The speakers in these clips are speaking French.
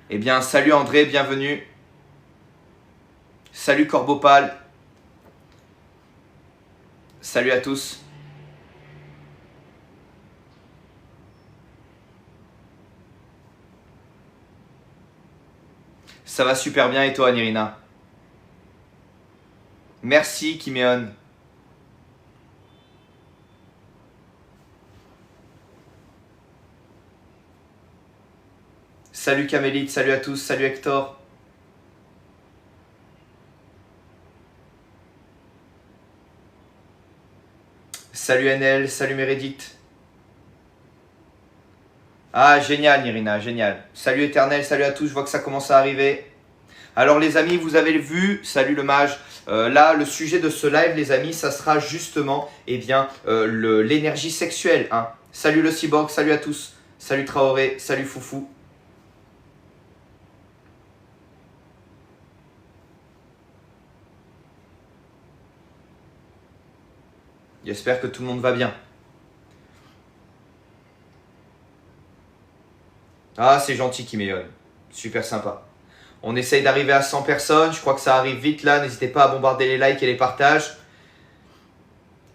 Eh bien, salut André, bienvenue. Salut Corbopal. Salut à tous. Ça va super bien et toi, Nirina? Merci, Kiméon. Salut Camélite, salut à tous, salut Hector. Salut NL, salut Meredith. Ah, génial Nirina, génial. Salut Éternel, salut à tous, je vois que ça commence à arriver. Alors les amis, vous avez vu, salut le mage, là le sujet de ce live les amis, ça sera justement l'énergie sexuelle. Hein. Salut le cyborg, salut à tous, salut Traoré, salut Foufou. J'espère que tout le monde va bien. Ah c'est gentil Kiméon, super sympa. On essaye d'arriver à 100 personnes. Je crois que ça arrive vite là. N'hésitez pas à bombarder les likes et les partages.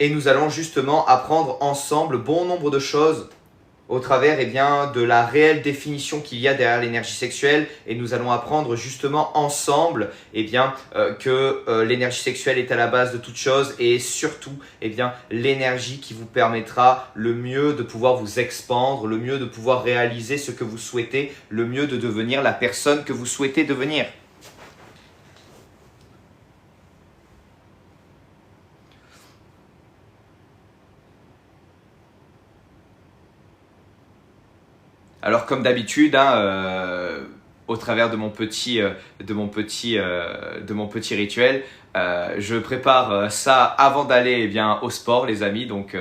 Et nous allons justement apprendre ensemble bon nombre de choses au travers de la réelle définition qu'il y a derrière l'énergie sexuelle. Et nous allons apprendre justement ensemble que l'énergie sexuelle est à la base de toute chose et surtout l'énergie qui vous permettra le mieux de pouvoir vous expandre, le mieux de pouvoir réaliser ce que vous souhaitez, le mieux de devenir la personne que vous souhaitez devenir. Alors comme d'habitude, au travers de mon petit rituel, je prépare ça avant d'aller au sport les amis. Donc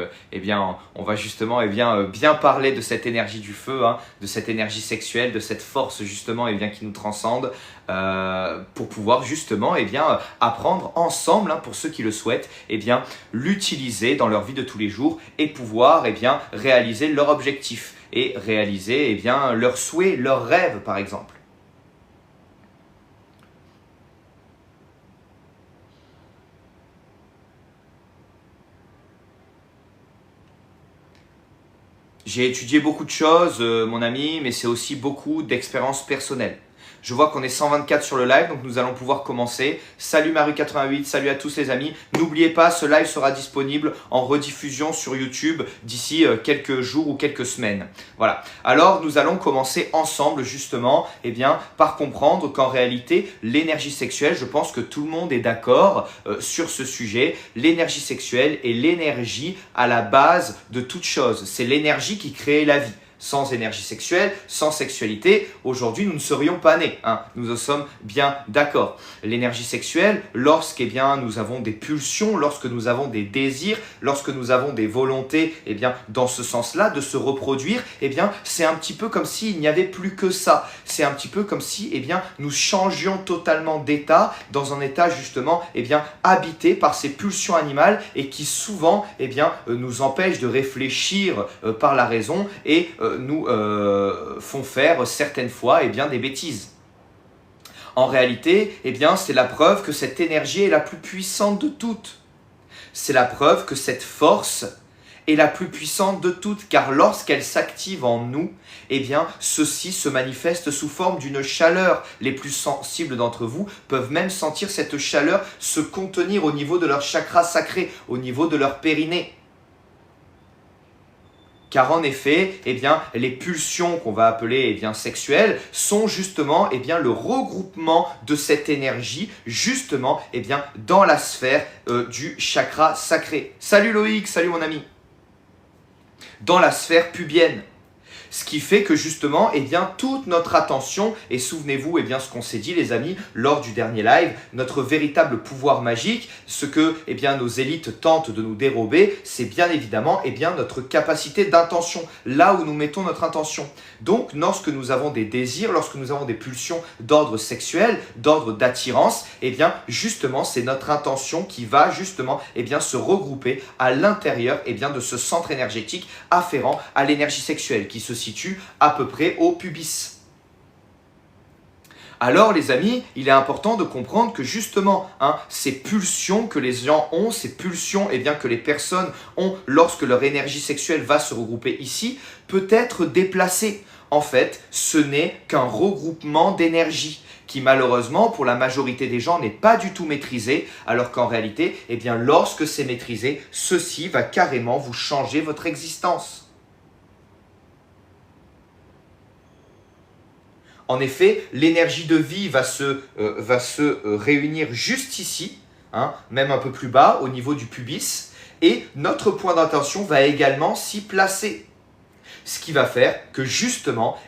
on va justement bien parler de cette énergie du feu, de cette énergie sexuelle, de cette force justement qui nous transcende pour pouvoir justement apprendre ensemble pour ceux qui le souhaitent l'utiliser dans leur vie de tous les jours et pouvoir réaliser leur objectif et réaliser leurs souhaits, leurs rêves par exemple. J'ai étudié beaucoup de choses, mon ami, mais c'est aussi beaucoup d'expériences personnelles. Je vois qu'on est 124 sur le live, donc nous allons pouvoir commencer. Salut Maru88, salut à tous les amis. N'oubliez pas, ce live sera disponible en rediffusion sur YouTube d'ici quelques jours ou quelques semaines. Voilà. Alors, nous allons commencer ensemble justement par comprendre qu'en réalité, l'énergie sexuelle, je pense que tout le monde est d'accord sur ce sujet. L'énergie sexuelle est l'énergie à la base de toute chose. C'est l'énergie qui crée la vie. Sans énergie sexuelle, sans sexualité, aujourd'hui nous ne serions pas nés. Nous en sommes bien d'accord. L'énergie sexuelle, lorsque nous avons des pulsions, lorsque nous avons des désirs, lorsque nous avons des volontés, dans ce sens-là, de se reproduire, c'est un petit peu comme s'il n'y avait plus que ça. C'est un petit peu comme si nous changions totalement d'état, dans un état justement habité par ces pulsions animales et qui souvent nous empêchent de réfléchir par la raison et nous font faire certaines fois des bêtises. En réalité, c'est la preuve que cette énergie est la plus puissante de toutes. C'est la preuve que cette force est la plus puissante de toutes, car lorsqu'elle s'active en nous, ceci se manifeste sous forme d'une chaleur. Les plus sensibles d'entre vous peuvent même sentir cette chaleur se contenir au niveau de leur chakra sacré, au niveau de leur périnée. Car en effet, les pulsions qu'on va appeler sexuelles sont justement le regroupement de cette énergie justement dans la sphère du chakra sacré. Salut Loïc, salut mon ami. Dans la sphère pubienne. Ce qui fait que justement, toute notre attention, et souvenez-vous ce qu'on s'est dit les amis lors du dernier live, notre véritable pouvoir magique, ce que nos élites tentent de nous dérober, c'est bien évidemment notre capacité d'intention, là où nous mettons notre intention. Donc, lorsque nous avons des désirs, lorsque nous avons des pulsions d'ordre sexuel, d'ordre d'attirance, justement, c'est notre intention qui va justement se regrouper à l'intérieur de ce centre énergétique afférent à l'énergie sexuelle qui se situe à peu près au pubis. Alors les amis, il est important de comprendre que justement, ces pulsions que les gens ont, ces pulsions que les personnes ont lorsque leur énergie sexuelle va se regrouper ici, peut être déplacée. En fait, ce n'est qu'un regroupement d'énergie qui malheureusement pour la majorité des gens n'est pas du tout maîtrisé, alors qu'en réalité, lorsque c'est maîtrisé, ceci va carrément vous changer votre existence. En effet, l'énergie de vie va se réunir juste ici, même un peu plus bas, au niveau du pubis, et notre point d'attention va également s'y placer. Ce qui va faire que justement,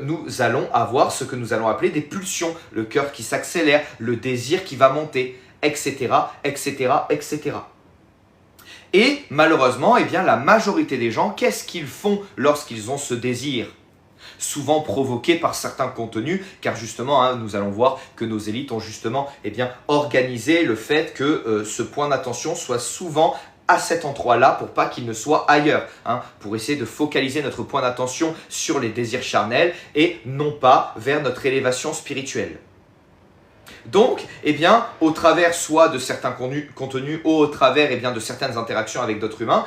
nous allons avoir ce que nous allons appeler des pulsions, le cœur qui s'accélère, le désir qui va monter, etc., etc., etc. Et malheureusement, la majorité des gens, qu'est-ce qu'ils font lorsqu'ils ont ce désir ? Souvent provoqué par certains contenus, car justement, nous allons voir que nos élites ont justement organisé le fait que ce point d'attention soit souvent à cet endroit-là pour pas qu'il ne soit ailleurs, pour essayer de focaliser notre point d'attention sur les désirs charnels et non pas vers notre élévation spirituelle. Donc, au travers soit de certains contenus ou au travers de certaines interactions avec d'autres humains,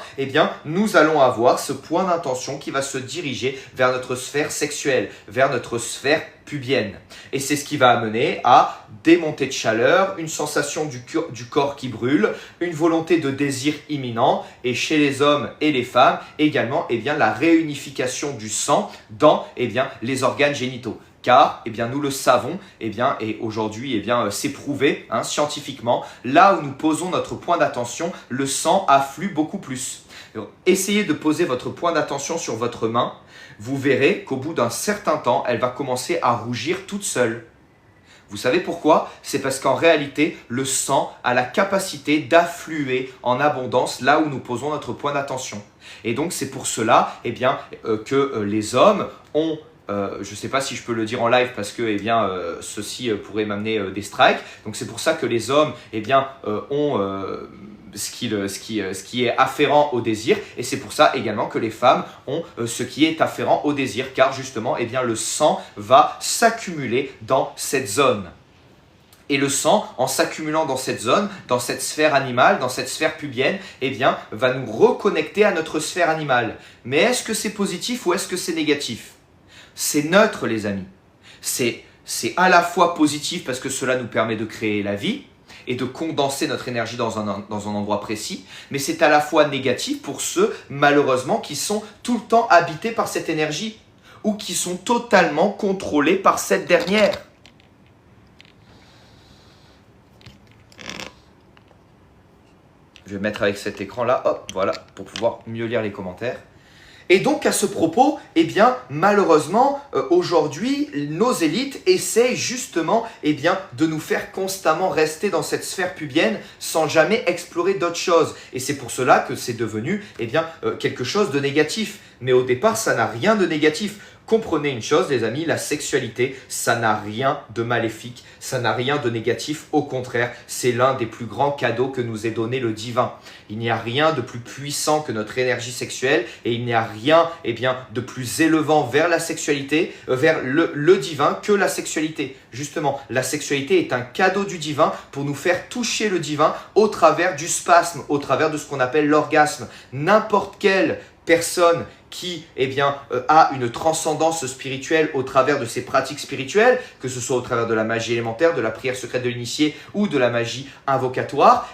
nous allons avoir ce point d'intention qui va se diriger vers notre sphère sexuelle, vers notre sphère pubienne. Et c'est ce qui va amener à des montées de chaleur, une sensation du corps qui brûle, une volonté de désir imminent et chez les hommes et les femmes également la réunification du sang dans les organes génitaux. Car, nous le savons, et aujourd'hui, c'est prouvé scientifiquement, là où nous posons notre point d'attention, le sang afflue beaucoup plus. Alors, essayez de poser votre point d'attention sur votre main, vous verrez qu'au bout d'un certain temps, elle va commencer à rougir toute seule. Vous savez pourquoi? C'est parce qu'en réalité, le sang a la capacité d'affluer en abondance là où nous posons notre point d'attention. Et donc, c'est pour cela que les hommes ont je ne sais pas si je peux le dire en live parce que ceci pourrait m'amener des strikes. Donc c'est pour ça que les hommes ont ce qui est afférent au désir et c'est pour ça également que les femmes ont ce qui est afférent au désir car justement le sang va s'accumuler dans cette zone. Et le sang, en s'accumulant dans cette zone, dans cette sphère animale, dans cette sphère pubienne, va nous reconnecter à notre sphère animale. Mais est-ce que c'est positif ou est-ce que c'est négatif ? C'est neutre les amis, c'est à la fois positif parce que cela nous permet de créer la vie et de condenser notre énergie dans un endroit précis, mais c'est à la fois négatif pour ceux malheureusement qui sont tout le temps habités par cette énergie ou qui sont totalement contrôlés par cette dernière. Je vais mettre avec cet écran là, hop, voilà, pour pouvoir mieux lire les commentaires. Et donc à ce propos, malheureusement, aujourd'hui, nos élites essaient justement de nous faire constamment rester dans cette sphère pubienne sans jamais explorer d'autres choses. Et c'est pour cela que c'est devenu quelque chose de négatif. Mais au départ, ça n'a rien de négatif. Comprenez une chose les amis, la sexualité, ça n'a rien de maléfique, ça n'a rien de négatif, au contraire, c'est l'un des plus grands cadeaux que nous ait donné le divin. Il n'y a rien de plus puissant que notre énergie sexuelle et il n'y a rien de plus élevant vers la sexualité, vers le divin que la sexualité. Justement, la sexualité est un cadeau du divin pour nous faire toucher le divin au travers du spasme, au travers de ce qu'on appelle l'orgasme. N'importe quelle personne qui a une transcendance spirituelle au travers de ses pratiques spirituelles, que ce soit au travers de la magie élémentaire, de la prière secrète de l'initié ou de la magie invocatoire,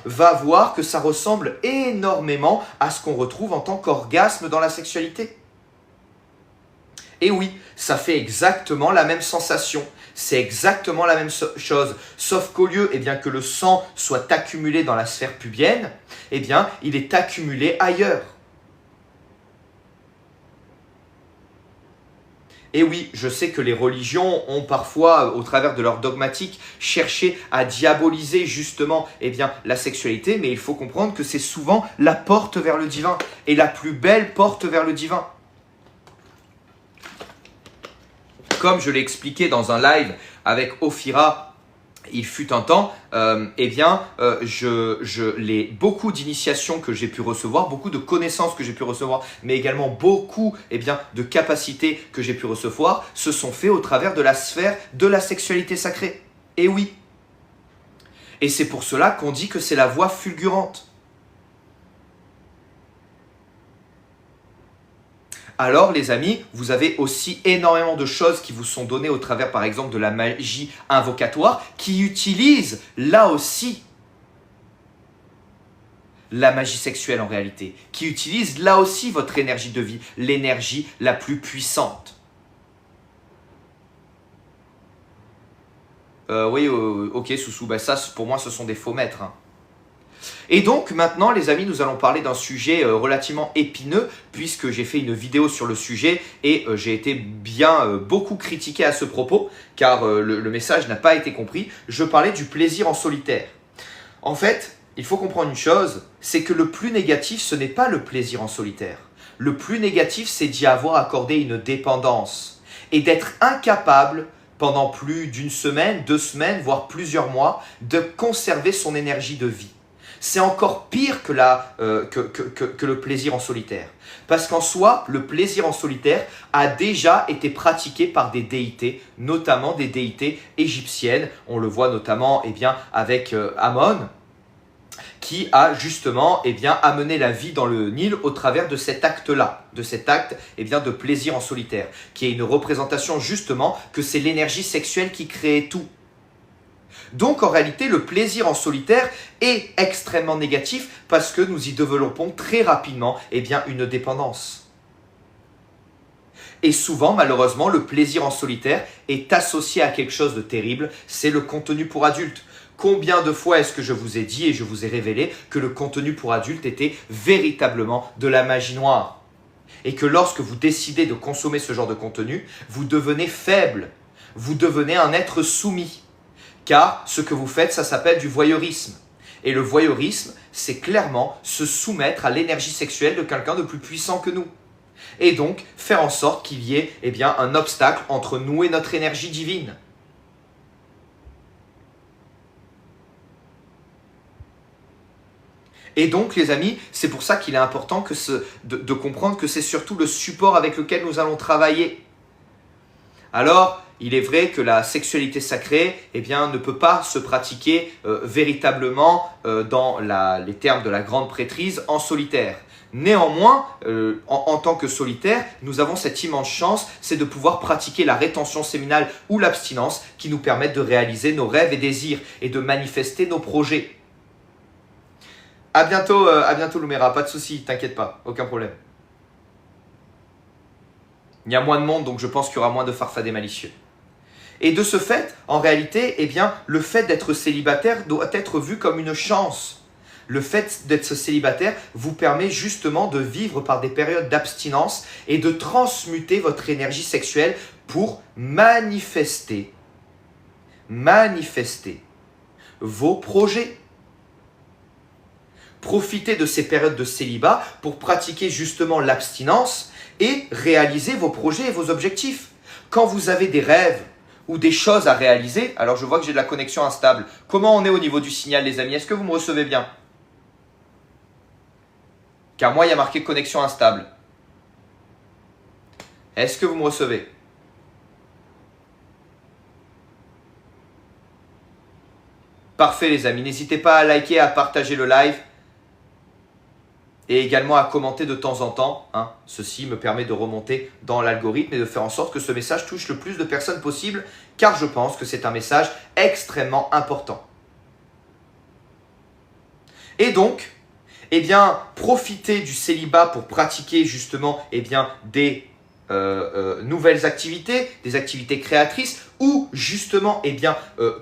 va voir que ça ressemble énormément à ce qu'on retrouve en tant qu'orgasme dans la sexualité. Et oui, ça fait exactement la même sensation. C'est exactement la même chose, sauf qu'au lieu que le sang soit accumulé dans la sphère pubienne, il est accumulé ailleurs. Et oui, je sais que les religions ont parfois, au travers de leur dogmatique, cherché à diaboliser justement la sexualité, mais il faut comprendre que c'est souvent la porte vers le divin, et la plus belle porte vers le divin. Comme je l'ai expliqué dans un live avec Ophira il fut un temps, beaucoup d'initiations que j'ai pu recevoir, beaucoup de connaissances que j'ai pu recevoir, mais également beaucoup de capacités que j'ai pu recevoir, se sont faits au travers de la sphère de la sexualité sacrée. Et oui. Et c'est pour cela qu'on dit que c'est la voie fulgurante. Alors les amis, vous avez aussi énormément de choses qui vous sont données au travers par exemple de la magie invocatoire qui utilise là aussi la magie sexuelle en réalité, qui utilise là aussi votre énergie de vie, l'énergie la plus puissante. Oui, ok Soussou, ça pour moi ce sont des faux maîtres. Et donc maintenant les amis, nous allons parler d'un sujet relativement épineux puisque j'ai fait une vidéo sur le sujet et j'ai été beaucoup critiqué à ce propos car le message n'a pas été compris. Je parlais du plaisir en solitaire. En fait, il faut comprendre une chose, c'est que le plus négatif ce n'est pas le plaisir en solitaire. Le plus négatif c'est d'y avoir accordé une dépendance et d'être incapable pendant plus d'une semaine, 2 semaines, voire plusieurs mois de conserver son énergie de vie. C'est encore pire que le plaisir en solitaire. Parce qu'en soi, le plaisir en solitaire a déjà été pratiqué par des déités, notamment des déités égyptiennes. On le voit notamment avec Amon, qui a justement amené la vie dans le Nil au travers de cet acte-là, de cet acte de plaisir en solitaire, qui est une représentation justement que c'est l'énergie sexuelle qui crée tout. Donc en réalité, le plaisir en solitaire est extrêmement négatif parce que nous y développons très rapidement une dépendance. Et souvent, malheureusement, le plaisir en solitaire est associé à quelque chose de terrible, c'est le contenu pour adultes. Combien de fois est-ce que je vous ai dit et je vous ai révélé que le contenu pour adultes était véritablement de la magie noire? Et que lorsque vous décidez de consommer ce genre de contenu, vous devenez faible, vous devenez un être soumis. Car ce que vous faites, ça s'appelle du voyeurisme. Et le voyeurisme, c'est clairement se soumettre à l'énergie sexuelle de quelqu'un de plus puissant que nous. Et donc, faire en sorte qu'il y ait un obstacle entre nous et notre énergie divine. Et donc, les amis, c'est pour ça qu'il est important de comprendre que c'est surtout le support avec lequel nous allons travailler. Alors, il est vrai que la sexualité sacrée ne peut pas se pratiquer véritablement dans les termes de la grande prêtrise en solitaire. Néanmoins, en tant que solitaire, nous avons cette immense chance, c'est de pouvoir pratiquer la rétention séminale ou l'abstinence qui nous permettent de réaliser nos rêves et désirs et de manifester nos projets. À bientôt Lumera, pas de souci, t'inquiète pas, aucun problème. Il y a moins de monde, donc je pense qu'il y aura moins de farfadets malicieux. Et de ce fait, en réalité, le fait d'être célibataire doit être vu comme une chance. Le fait d'être célibataire vous permet justement de vivre par des périodes d'abstinence et de transmuter votre énergie sexuelle pour manifester vos projets. Profitez de ces périodes de célibat pour pratiquer justement l'abstinence et réaliser vos projets et vos objectifs. Quand vous avez des rêves ou des choses à réaliser, alors je vois que j'ai de la connexion instable. Comment on est au niveau du signal les amis? Est-ce que vous me recevez bien? Car moi il y a marqué connexion instable. Est-ce que vous me recevez? Parfait les amis, n'hésitez pas à liker, à partager le live. Et également à commenter de temps en temps. Ceci me permet de remonter dans l'algorithme et de faire en sorte que ce message touche le plus de personnes possible, car je pense que c'est un message extrêmement important. Et donc, profitez du célibat pour pratiquer justement des nouvelles activités, des activités créatrices ou justement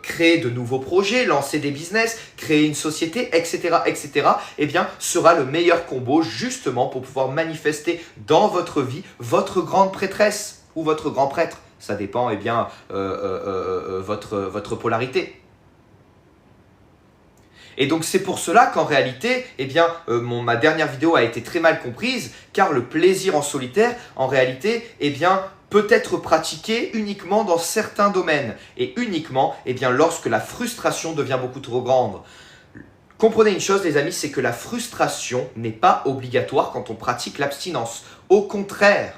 créer de nouveaux projets, lancer des business, créer une société, etc. sera le meilleur combo justement pour pouvoir manifester dans votre vie votre grande prêtresse ou votre grand prêtre. Ça dépend votre polarité. Et donc c'est pour cela qu'en réalité, ma dernière vidéo a été très mal comprise, car le plaisir en solitaire, en réalité, peut être pratiqué uniquement dans certains domaines et uniquement lorsque la frustration devient beaucoup trop grande. Comprenez une chose les amis, c'est que la frustration n'est pas obligatoire quand on pratique l'abstinence. Au contraire,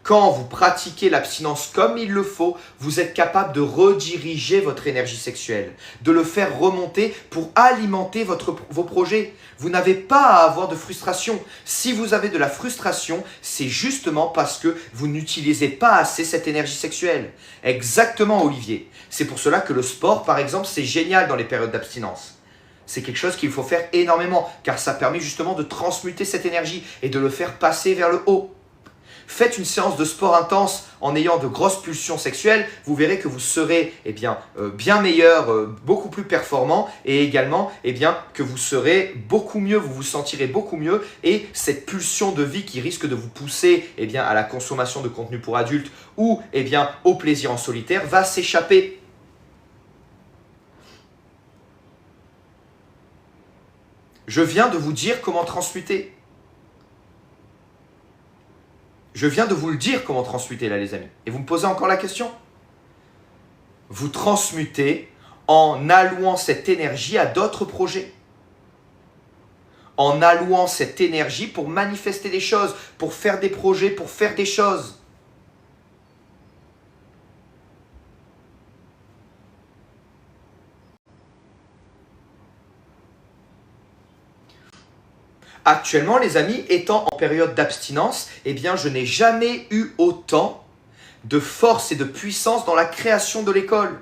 quand vous pratiquez l'abstinence comme il le faut, vous êtes capable de rediriger votre énergie sexuelle, de le faire remonter pour alimenter vos projets. Vous n'avez pas à avoir de frustration. Si vous avez de la frustration, c'est justement parce que vous n'utilisez pas assez cette énergie sexuelle. Exactement, Olivier. C'est pour cela que le sport, par exemple, c'est génial dans les périodes d'abstinence. C'est quelque chose qu'il faut faire énormément, car ça permet justement de transmuter cette énergie et de le faire passer vers le haut. Faites une séance de sport intense en ayant de grosses pulsions sexuelles, vous verrez que vous serez bien meilleur, beaucoup plus performant et également que vous serez beaucoup mieux, vous vous sentirez beaucoup mieux et cette pulsion de vie qui risque de vous pousser à la consommation de contenu pour adultes ou au plaisir en solitaire va s'échapper. Je viens de vous dire comment transmuter. Je viens de vous le dire comment transmuter là les amis. Et vous me posez encore la question? Vous transmutez en allouant cette énergie à d'autres projets. En allouant cette énergie pour manifester des choses, pour faire des projets, pour faire des choses. Actuellement, les amis, étant en période d'abstinence, je n'ai jamais eu autant de force et de puissance dans la création de l'école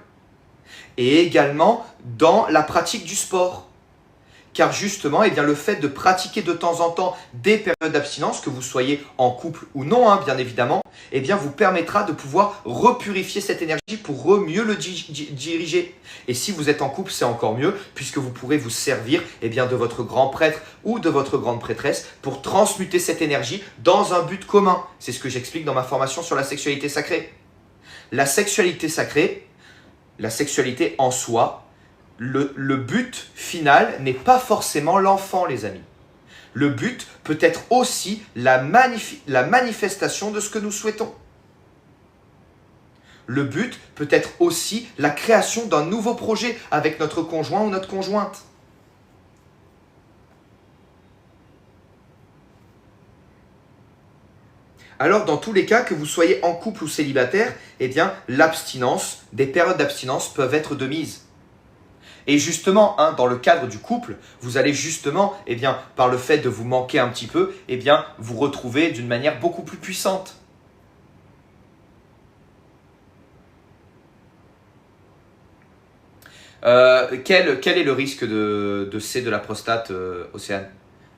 et également dans la pratique du sport. Car justement, le fait de pratiquer de temps en temps des périodes d'abstinence, que vous soyez en couple ou non, bien évidemment, vous permettra de pouvoir repurifier cette énergie pour mieux le diriger. Et si vous êtes en couple, c'est encore mieux, puisque vous pourrez vous servir de votre grand prêtre ou de votre grande prêtresse pour transmuter cette énergie dans un but commun. C'est ce que j'explique dans ma formation sur la sexualité sacrée. La sexualité sacrée, la sexualité en soi, le but final n'est pas forcément l'enfant, les amis. Le but peut être aussi la manifestation de ce que nous souhaitons. Le but peut être aussi la création d'un nouveau projet avec notre conjoint ou notre conjointe. Alors, dans tous les cas, que vous soyez en couple ou célibataire, l'abstinence, des périodes d'abstinence peuvent être de mise. Et justement, dans le cadre du couple, vous allez justement, par le fait de vous manquer un petit peu, vous retrouver d'une manière beaucoup plus puissante. Quel est le risque de C de la prostate, Océane?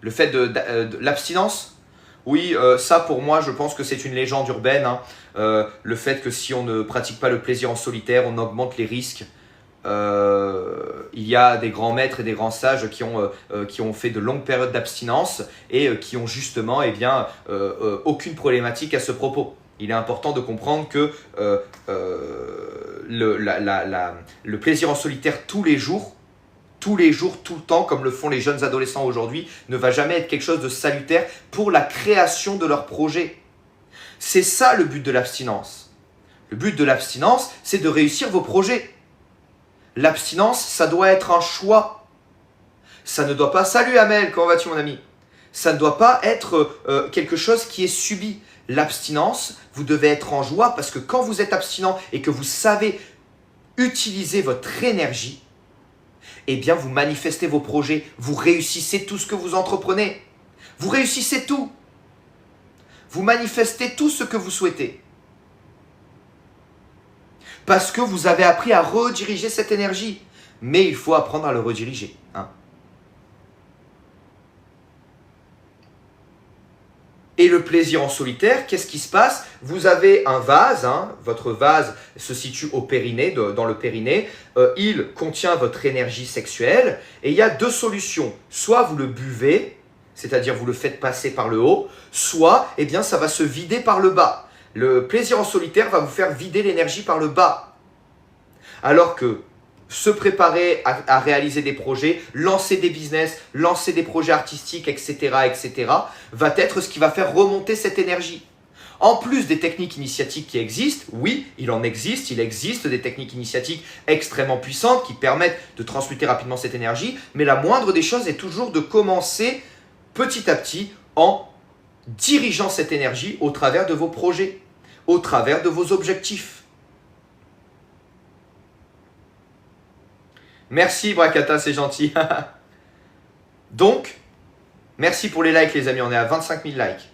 Le fait de l'abstinence? Oui, ça pour moi, je pense que c'est une légende urbaine. Le fait que si on ne pratique pas le plaisir en solitaire, on augmente les risques. Il y a des grands maîtres et des grands sages qui ont fait de longues périodes d'abstinence et qui ont justement aucune problématique à ce propos. Il est important de comprendre que le plaisir en solitaire tous les jours, tout le temps, comme le font les jeunes adolescents aujourd'hui, ne va jamais être quelque chose de salutaire pour la création de leur projet. C'est ça le but de l'abstinence. Le but de l'abstinence, c'est de réussir vos projets. L'abstinence, ça doit être un choix. Ça ne doit pas… Salut Amel, comment vas-tu mon ami? Ça ne doit pas être quelque chose qui est subi. L'abstinence, vous devez être en joie parce que quand vous êtes abstinent et que vous savez utiliser votre énergie, vous manifestez vos projets, vous réussissez tout ce que vous entreprenez. Vous réussissez tout. Vous manifestez tout ce que vous souhaitez. Parce que vous avez appris à rediriger cette énergie. Mais il faut apprendre à le rediriger. Et le plaisir en solitaire, qu'est-ce qui se passe? Vous avez un vase, votre vase se situe au périnée, dans le périnée. Il contient votre énergie sexuelle et il y a deux solutions. Soit vous le buvez, c'est-à-dire vous le faites passer par le haut, soit ça va se vider par le bas. Le plaisir en solitaire va vous faire vider l'énergie par le bas. Alors que se préparer à réaliser des projets, lancer des business, lancer des projets artistiques, etc., etc., va être ce qui va faire remonter cette énergie. En plus des techniques initiatiques qui existent, oui, il existe des techniques initiatiques extrêmement puissantes qui permettent de transmuter rapidement cette énergie, mais la moindre des choses est toujours de commencer petit à petit en dirigeant cette énergie au travers de vos projets, au travers de vos objectifs. Merci Brakata, c'est gentil. Donc, merci pour les likes les amis, on est à 25 000 likes.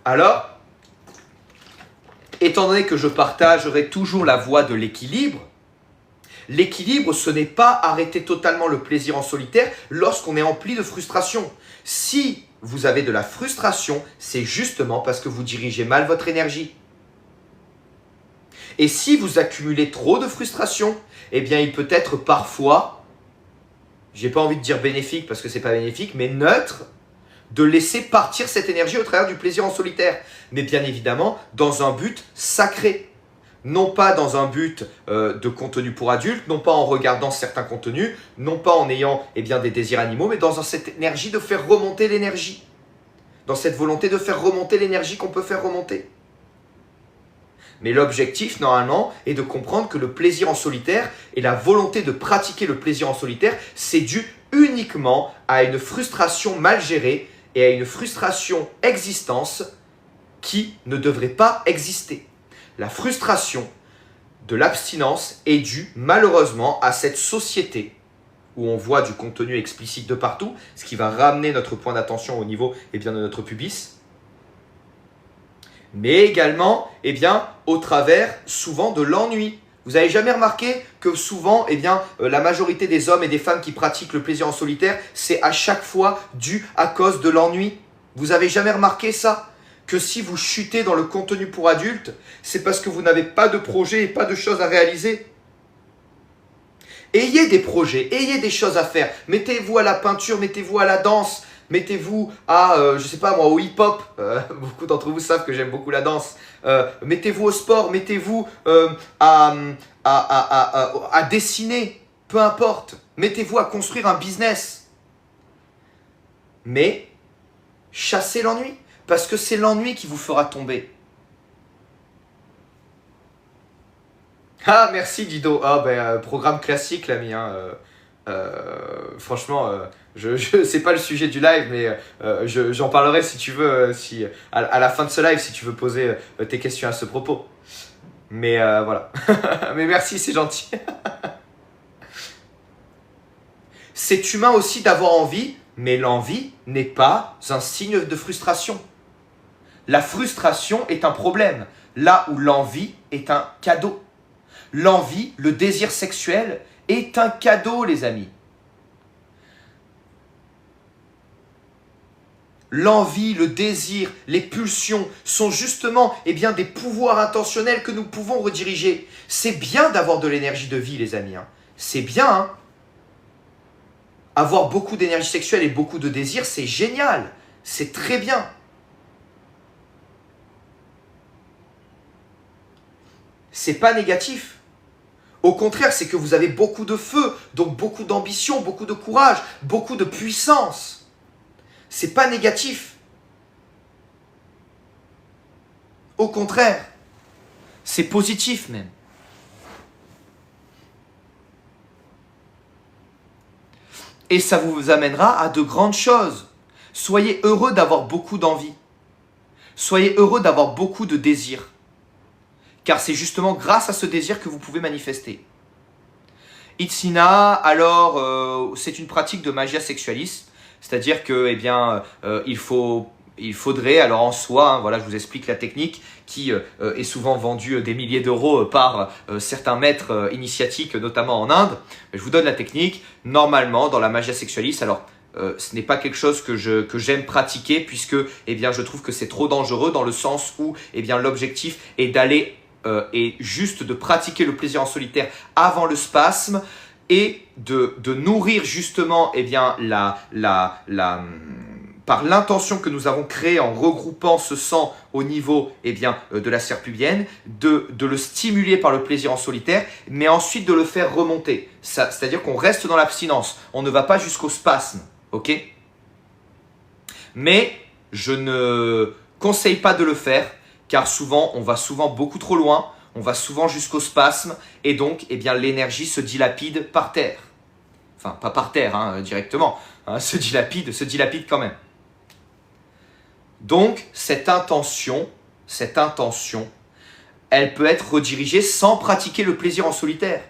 Alors, étant donné que je partagerai toujours la voie de l'équilibre, l'équilibre, ce n'est pas arrêter totalement le plaisir en solitaire lorsqu'on est empli de frustration. Si vous avez de la frustration, c'est justement parce que vous dirigez mal votre énergie. Et si vous accumulez trop de frustration, eh bien il peut être parfois, j'ai pas envie de dire bénéfique parce que c'est pas bénéfique, mais neutre, de laisser partir cette énergie au travers du plaisir en solitaire. Mais bien évidemment, dans un but sacré. Non pas dans un but de contenu pour adultes, non pas en regardant certains contenus, non pas en ayant des désirs animaux, mais dans cette énergie de faire remonter l'énergie. Dans cette volonté de faire remonter l'énergie qu'on peut faire remonter. Mais l'objectif, normalement, est de comprendre que le plaisir en solitaire et la volonté de pratiquer le plaisir en solitaire, c'est dû uniquement à une frustration mal gérée et à une frustration existence qui ne devrait pas exister. La frustration de l'abstinence est due malheureusement à cette société où on voit du contenu explicite de partout, ce qui va ramener notre point d'attention au niveau de notre pubis, mais également au travers souvent de l'ennui. Vous n'avez jamais remarqué que souvent la majorité des hommes et des femmes qui pratiquent le plaisir en solitaire, c'est à chaque fois dû à cause de l'ennui. Vous n'avez jamais remarqué ça? Que si vous chutez dans le contenu pour adultes, c'est parce que vous n'avez pas de projet et pas de choses à réaliser. Ayez des projets, ayez des choses à faire. Mettez-vous à la peinture, mettez-vous à la danse, mettez-vous à, je sais pas moi, au hip-hop. Beaucoup d'entre vous savent que j'aime beaucoup la danse. Mettez-vous au sport, mettez-vous à dessiner, peu importe. Mettez-vous à construire un business. Mais chassez l'ennui. Parce que c'est l'ennui qui vous fera tomber. Ah, merci Dido. Ah, programme classique, l'ami. Franchement, c'est pas le sujet du live, mais j'en parlerai si tu veux, à la fin de ce live, si tu veux poser tes questions à ce propos. Mais voilà. Mais merci, c'est gentil. C'est humain aussi d'avoir envie, mais l'envie n'est pas un signe de frustration. La frustration est un problème, là où l'envie est un cadeau. L'envie, le désir sexuel est un cadeau, les amis. L'envie, le désir, les pulsions sont justement des pouvoirs intentionnels que nous pouvons rediriger. C'est bien d'avoir de l'énergie de vie, les amis. C'est bien. Avoir beaucoup d'énergie sexuelle et beaucoup de désir, c'est génial. C'est très bien. C'est pas négatif. Au contraire, c'est que vous avez beaucoup de feu, donc beaucoup d'ambition, beaucoup de courage, beaucoup de puissance. C'est pas négatif. Au contraire, c'est positif même. Et ça vous amènera à de grandes choses. Soyez heureux d'avoir beaucoup d'envie. Soyez heureux d'avoir beaucoup de désir. Car c'est justement grâce à ce désir que vous pouvez manifester. Itsina, alors, c'est une pratique de magia sexualiste. C'est-à-dire que, il faudrait, alors en soi, voilà, je vous explique la technique qui est souvent vendue des milliers d'euros par certains maîtres initiatiques, notamment en Inde. Je vous donne la technique. Normalement, dans la magia sexualiste, alors, ce n'est pas quelque chose que j'aime pratiquer puisque, je trouve que c'est trop dangereux dans le sens où, l'objectif est d'aller et juste de pratiquer le plaisir en solitaire avant le spasme et de nourrir justement par l'intention que nous avons créée en regroupant ce sang au niveau de la sphère pubienne, de le stimuler par le plaisir en solitaire, mais ensuite de le faire remonter. C'est-à-dire qu'on reste dans l'abstinence, on ne va pas jusqu'au spasme, ok? Mais je ne conseille pas de le faire, car on va souvent beaucoup trop loin, on va souvent jusqu'au spasme, et donc l'énergie se dilapide par terre. Enfin, pas par terre directement, se dilapide quand même. Donc, cette intention, elle peut être redirigée sans pratiquer le plaisir en solitaire.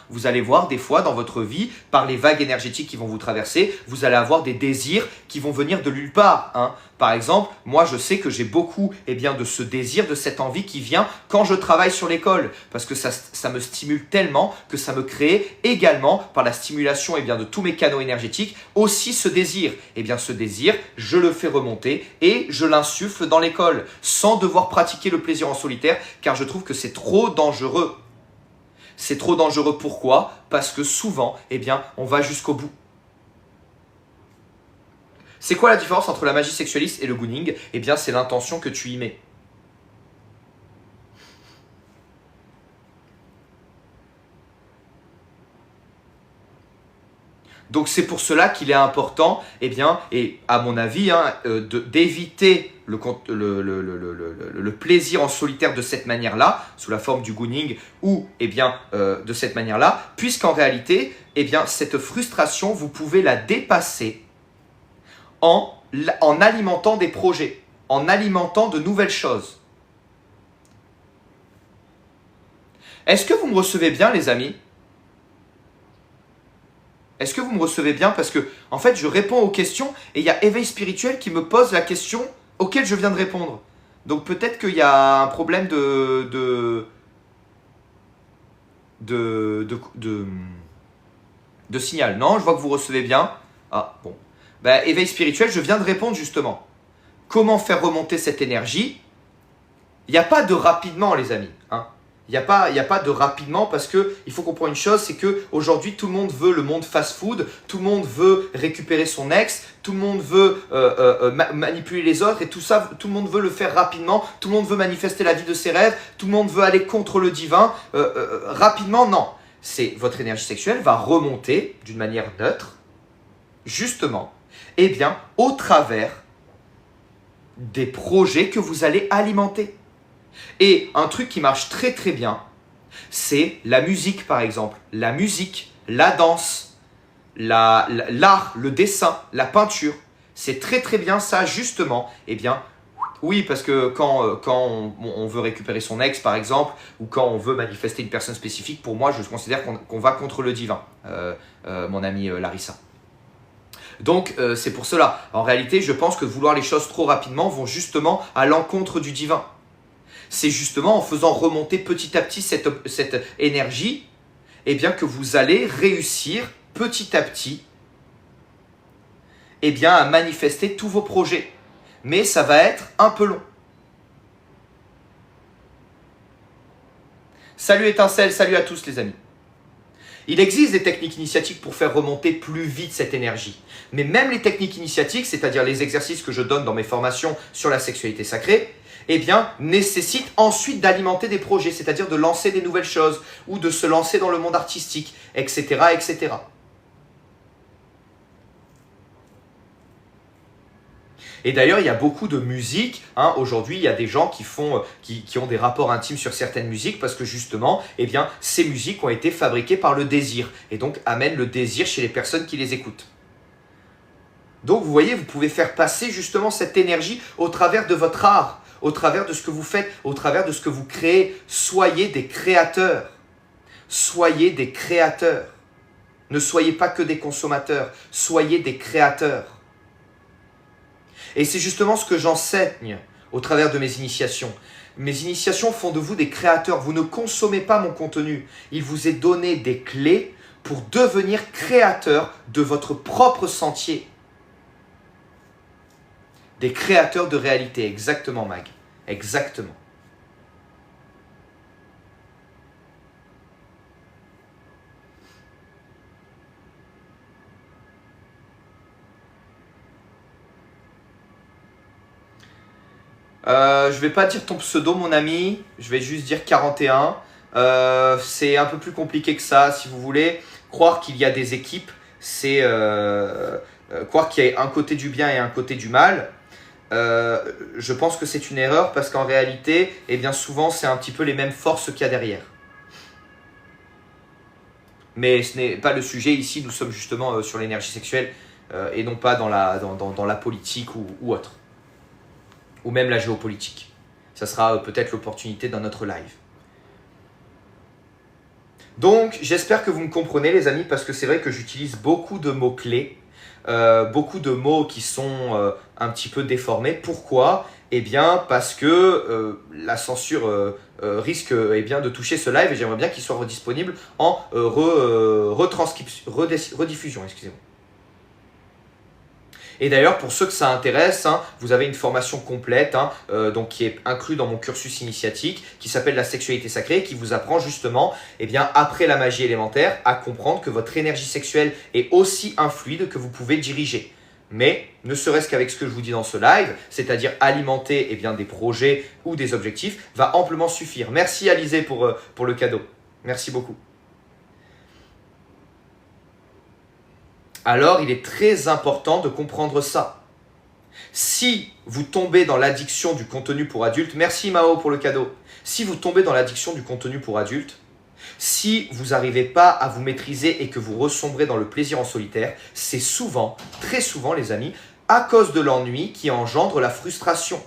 Vous allez voir des fois dans votre vie, par les vagues énergétiques qui vont vous traverser, vous allez avoir des désirs qui vont venir de nulle part. Par exemple, moi je sais que j'ai beaucoup de ce désir, de cette envie qui vient quand je travaille sur l'école. Parce que ça me stimule tellement que ça me crée également, par la stimulation de tous mes canaux énergétiques, aussi ce désir. Ce désir, je le fais remonter et je l'insuffle dans l'école, sans devoir pratiquer le plaisir en solitaire, car je trouve que c'est trop dangereux. C'est trop dangereux, pourquoi? Parce que souvent, on va jusqu'au bout. C'est quoi la différence entre la magie sexualiste et le gooning? C'est l'intention que tu y mets. Donc c'est pour cela qu'il est important, et à mon avis, d'éviter le plaisir en solitaire de cette manière-là, sous la forme du gooning, ou de cette manière-là, puisqu'en réalité, cette frustration, vous pouvez la dépasser en alimentant des projets, en alimentant de nouvelles choses. Est-ce que vous me recevez bien, les amis ? Est-ce que vous me recevez bien? Parce que, en fait, je réponds aux questions et il y a Éveil Spirituel qui me pose la question auquel je viens de répondre. Donc peut-être qu'il y a un problème de signal. Non, je vois que vous recevez bien. Ah, bon. Éveil Spirituel, je viens de répondre justement. Comment faire remonter cette énergie? Il n'y a pas de rapidement, les amis. Il n'y a pas de rapidement, parce qu'il faut comprendre une chose, c'est qu'aujourd'hui, tout le monde veut le monde fast-food, tout le monde veut récupérer son ex, tout le monde veut manipuler les autres, et tout ça, tout le monde veut le faire rapidement, tout le monde veut manifester la vie de ses rêves, tout le monde veut aller contre le divin. Rapidement, non. Votre énergie sexuelle va remonter d'une manière neutre, justement, au travers des projets que vous allez alimenter. Et un truc qui marche très très bien, c'est la musique par exemple. La musique, la danse, l'art, le dessin, la peinture. C'est très très bien ça justement. Oui, parce que quand on veut récupérer son ex par exemple, ou quand on veut manifester une personne spécifique, pour moi je considère qu'on va contre le divin, mon amie Larissa. Donc c'est pour cela. En réalité, je pense que vouloir les choses trop rapidement vont justement à l'encontre du divin. C'est justement en faisant remonter petit à petit cette énergie, que vous allez réussir petit à petit à manifester tous vos projets. Mais ça va être un peu long. Salut Étincelle, salut à tous les amis. Il existe des techniques initiatiques pour faire remonter plus vite cette énergie. Mais même les techniques initiatiques, c'est-à-dire les exercices que je donne dans mes formations sur la sexualité sacrée, nécessitent ensuite d'alimenter des projets, c'est-à-dire de lancer des nouvelles choses ou de se lancer dans le monde artistique, etc., etc. Et d'ailleurs, il y a beaucoup de musique. Aujourd'hui, il y a des gens qui ont des rapports intimes sur certaines musiques parce que justement, ces musiques ont été fabriquées par le désir et donc amènent le désir chez les personnes qui les écoutent. Donc, vous voyez, vous pouvez faire passer justement cette énergie au travers de votre art, au travers de ce que vous faites, au travers de ce que vous créez. Soyez des créateurs. Soyez des créateurs. Ne soyez pas que des consommateurs. Soyez des créateurs. Et c'est justement ce que j'enseigne au travers de mes initiations. Mes initiations font de vous des créateurs. Vous ne consommez pas mon contenu. Il vous est donné des clés pour devenir créateur de votre propre sentier. Des créateurs de réalité, exactement Mag. Exactement. Je vais pas dire ton pseudo, mon ami. Je vais juste dire 41. C'est un peu plus compliqué que ça. Si vous voulez croire qu'il y a des équipes, c'est croire qu'il y a un côté du bien et un côté du mal. Je pense que c'est une erreur parce qu'en réalité, eh bien souvent, c'est un petit peu les mêmes forces qu'il y a derrière. Mais ce n'est pas le sujet ici. Nous sommes justement sur l'énergie sexuelle et non pas dans la politique ou autre. Ou même la géopolitique. Ça sera peut-être l'opportunité d'un autre live. Donc, j'espère que vous me comprenez les amis, parce que c'est vrai que j'utilise beaucoup de mots-clés, beaucoup de mots qui sont un petit peu déformés. Pourquoi? Eh bien, parce que la censure risque de toucher ce live et j'aimerais bien qu'il soit redisponible en rediffusion. Excusez-moi. Et d'ailleurs, pour ceux que ça intéresse, vous avez une formation complète donc qui est inclue dans mon cursus initiatique qui s'appelle la sexualité sacrée, qui vous apprend justement, après la magie élémentaire, à comprendre que votre énergie sexuelle est aussi un fluide que vous pouvez diriger. Mais ne serait-ce qu'avec ce que je vous dis dans ce live, c'est-à-dire alimenter des projets ou des objectifs, va amplement suffire. Merci Alizé pour le cadeau. Merci beaucoup. Alors, il est très important de comprendre ça. Si vous tombez dans l'addiction du contenu pour adultes, merci Mao pour le cadeau. Si vous tombez dans l'addiction du contenu pour adultes, si vous n'arrivez pas à vous maîtriser et que vous ressombrez dans le plaisir en solitaire, c'est souvent, très souvent les amis, à cause de l'ennui qui engendre la frustration.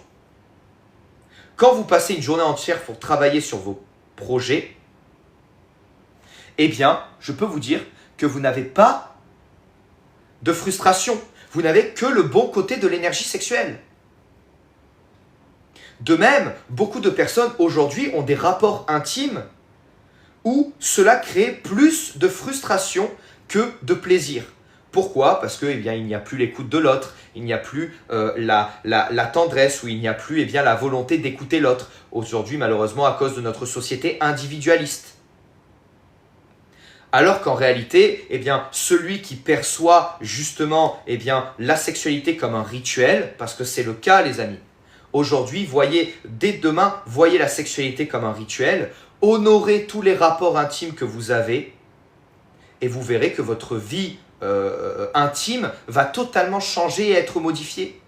Quand vous passez une journée entière pour travailler sur vos projets, je peux vous dire que vous n'avez pas de frustration. Vous n'avez que le bon côté de l'énergie sexuelle. De même, beaucoup de personnes aujourd'hui ont des rapports intimes où cela crée plus de frustration que de plaisir. Pourquoi? Parce que il n'y a plus l'écoute de l'autre, il n'y a plus la tendresse, ou il n'y a plus la volonté d'écouter l'autre. Aujourd'hui, malheureusement, à cause de notre société individualiste. Alors qu'en réalité, celui qui perçoit justement la sexualité comme un rituel, parce que c'est le cas les amis. Aujourd'hui, dès demain, voyez la sexualité comme un rituel, honorez tous les rapports intimes que vous avez et vous verrez que votre vie intime va totalement changer et être modifiée.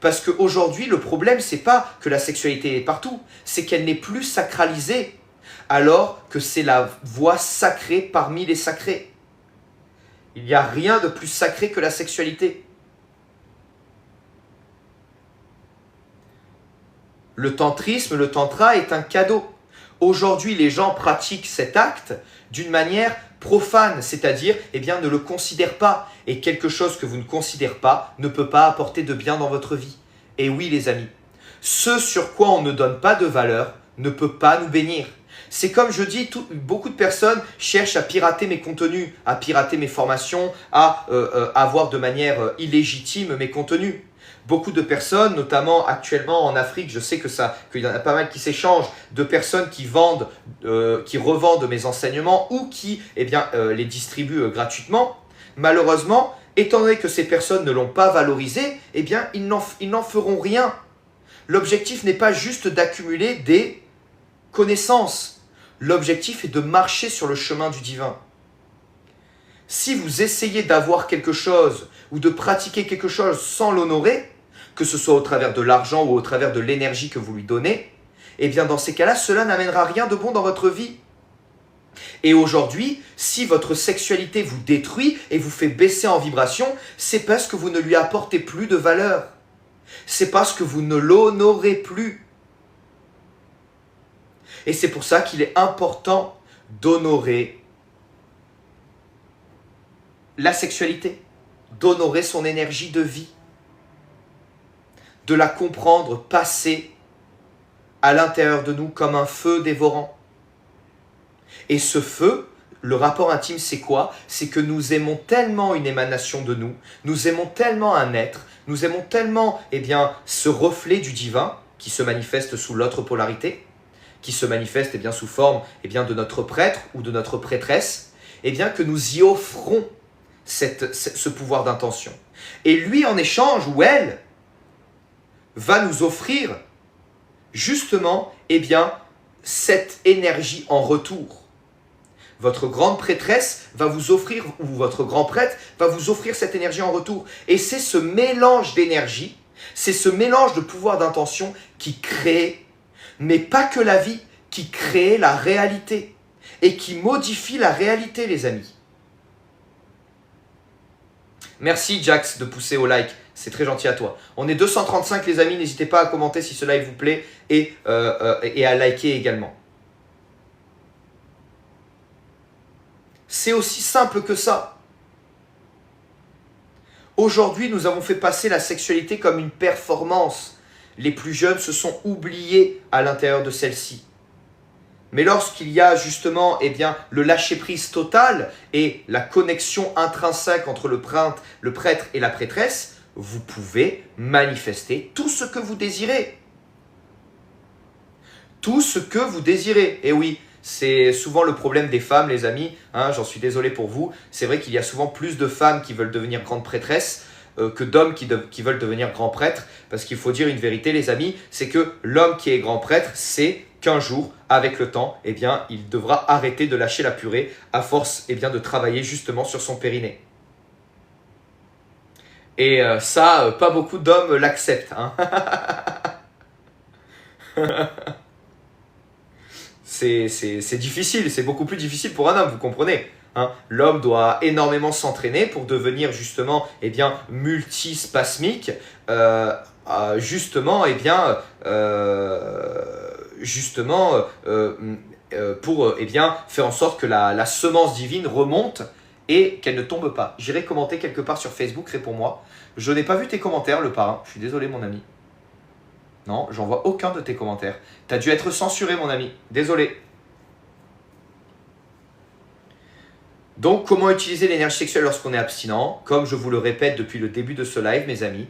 Parce qu'aujourd'hui, le problème, c'est pas que la sexualité est partout, c'est qu'elle n'est plus sacralisée. Alors que c'est la voie sacrée parmi les sacrés. Il n'y a rien de plus sacré que la sexualité. Le tantrisme, le tantra est un cadeau. Aujourd'hui, les gens pratiquent cet acte d'une manière profane, c'est-à-dire ne le considèrent pas. Et quelque chose que vous ne considérez pas ne peut pas apporter de bien dans votre vie. Et oui les amis, ce sur quoi on ne donne pas de valeur ne peut pas nous bénir. C'est comme je dis, beaucoup de personnes cherchent à pirater mes contenus, à pirater mes formations, à avoir de manière illégitime mes contenus. Beaucoup de personnes, notamment actuellement en Afrique, je sais qu'il y en a pas mal qui s'échangent, de personnes qui revendent mes enseignements ou qui les distribuent gratuitement. Malheureusement, étant donné que ces personnes ne l'ont pas valorisé, ils n'en feront rien. L'objectif n'est pas juste d'accumuler des connaissances. L'objectif est de marcher sur le chemin du divin. Si vous essayez d'avoir quelque chose ou de pratiquer quelque chose sans l'honorer, que ce soit au travers de l'argent ou au travers de l'énergie que vous lui donnez, dans ces cas-là, cela n'amènera rien de bon dans votre vie. Et aujourd'hui, si votre sexualité vous détruit et vous fait baisser en vibration, c'est parce que vous ne lui apportez plus de valeur. C'est parce que vous ne l'honorez plus. Et c'est pour ça qu'il est important d'honorer la sexualité, d'honorer son énergie de vie, de la comprendre passer à l'intérieur de nous comme un feu dévorant. Et ce feu, le rapport intime, c'est quoi? C'est que nous aimons tellement une émanation de nous, nous aimons tellement un être, nous aimons tellement ce reflet du divin qui se manifeste sous l'autre polarité, qui se manifeste sous forme de notre prêtre ou de notre prêtresse, que nous y offrons ce pouvoir d'intention. Et lui, en échange, ou elle, va nous offrir justement, eh bien, cette énergie en retour. Votre grande prêtresse va vous offrir, ou votre grand prêtre va vous offrir cette énergie en retour. Et c'est ce mélange d'énergie, c'est ce mélange de pouvoir d'intention qui crée, mais pas que la vie, qui crée la réalité et qui modifie la réalité, les amis. Merci Jax de pousser au like, c'est très gentil à toi. On est 235 les amis, n'hésitez pas à commenter si ce live vous plaît et à liker également. C'est aussi simple que ça. Aujourd'hui, nous avons fait passer la sexualité comme une performance. Les plus jeunes se sont oubliés à l'intérieur de celle-ci. Mais lorsqu'il y a justement le lâcher-prise total et la connexion intrinsèque entre le prêtre et la prêtresse, vous pouvez manifester tout ce que vous désirez. Tout ce que vous désirez. Et oui, c'est souvent le problème des femmes, les amis. Hein, j'en suis désolé pour vous. C'est vrai qu'il y a souvent plus de femmes qui veulent devenir grandes prêtresses que d'hommes qui veulent devenir grands prêtres. Parce qu'il faut dire une vérité, les amis, c'est que l'homme qui est grand prêtre, c'est qu'un jour, avec le temps, il devra arrêter de lâcher la purée à force de travailler justement sur son périnée. Et ça, pas beaucoup d'hommes l'acceptent. Hein. C'est difficile, c'est beaucoup plus difficile pour un homme, vous comprenez hein. L'homme doit énormément s'entraîner pour devenir justement multispasmique, pour faire en sorte que la semence divine remonte et qu'elle ne tombe pas. J'irai commenter quelque part sur Facebook, réponds-moi. Je n'ai pas vu tes commentaires, le parrain. Je suis désolé, mon ami. Non, j'en vois aucun de tes commentaires. Tu as dû être censuré, mon ami. Désolé. Donc, comment utiliser l'énergie sexuelle lorsqu'on est abstinent? Comme je vous le répète depuis le début de ce live, mes amis,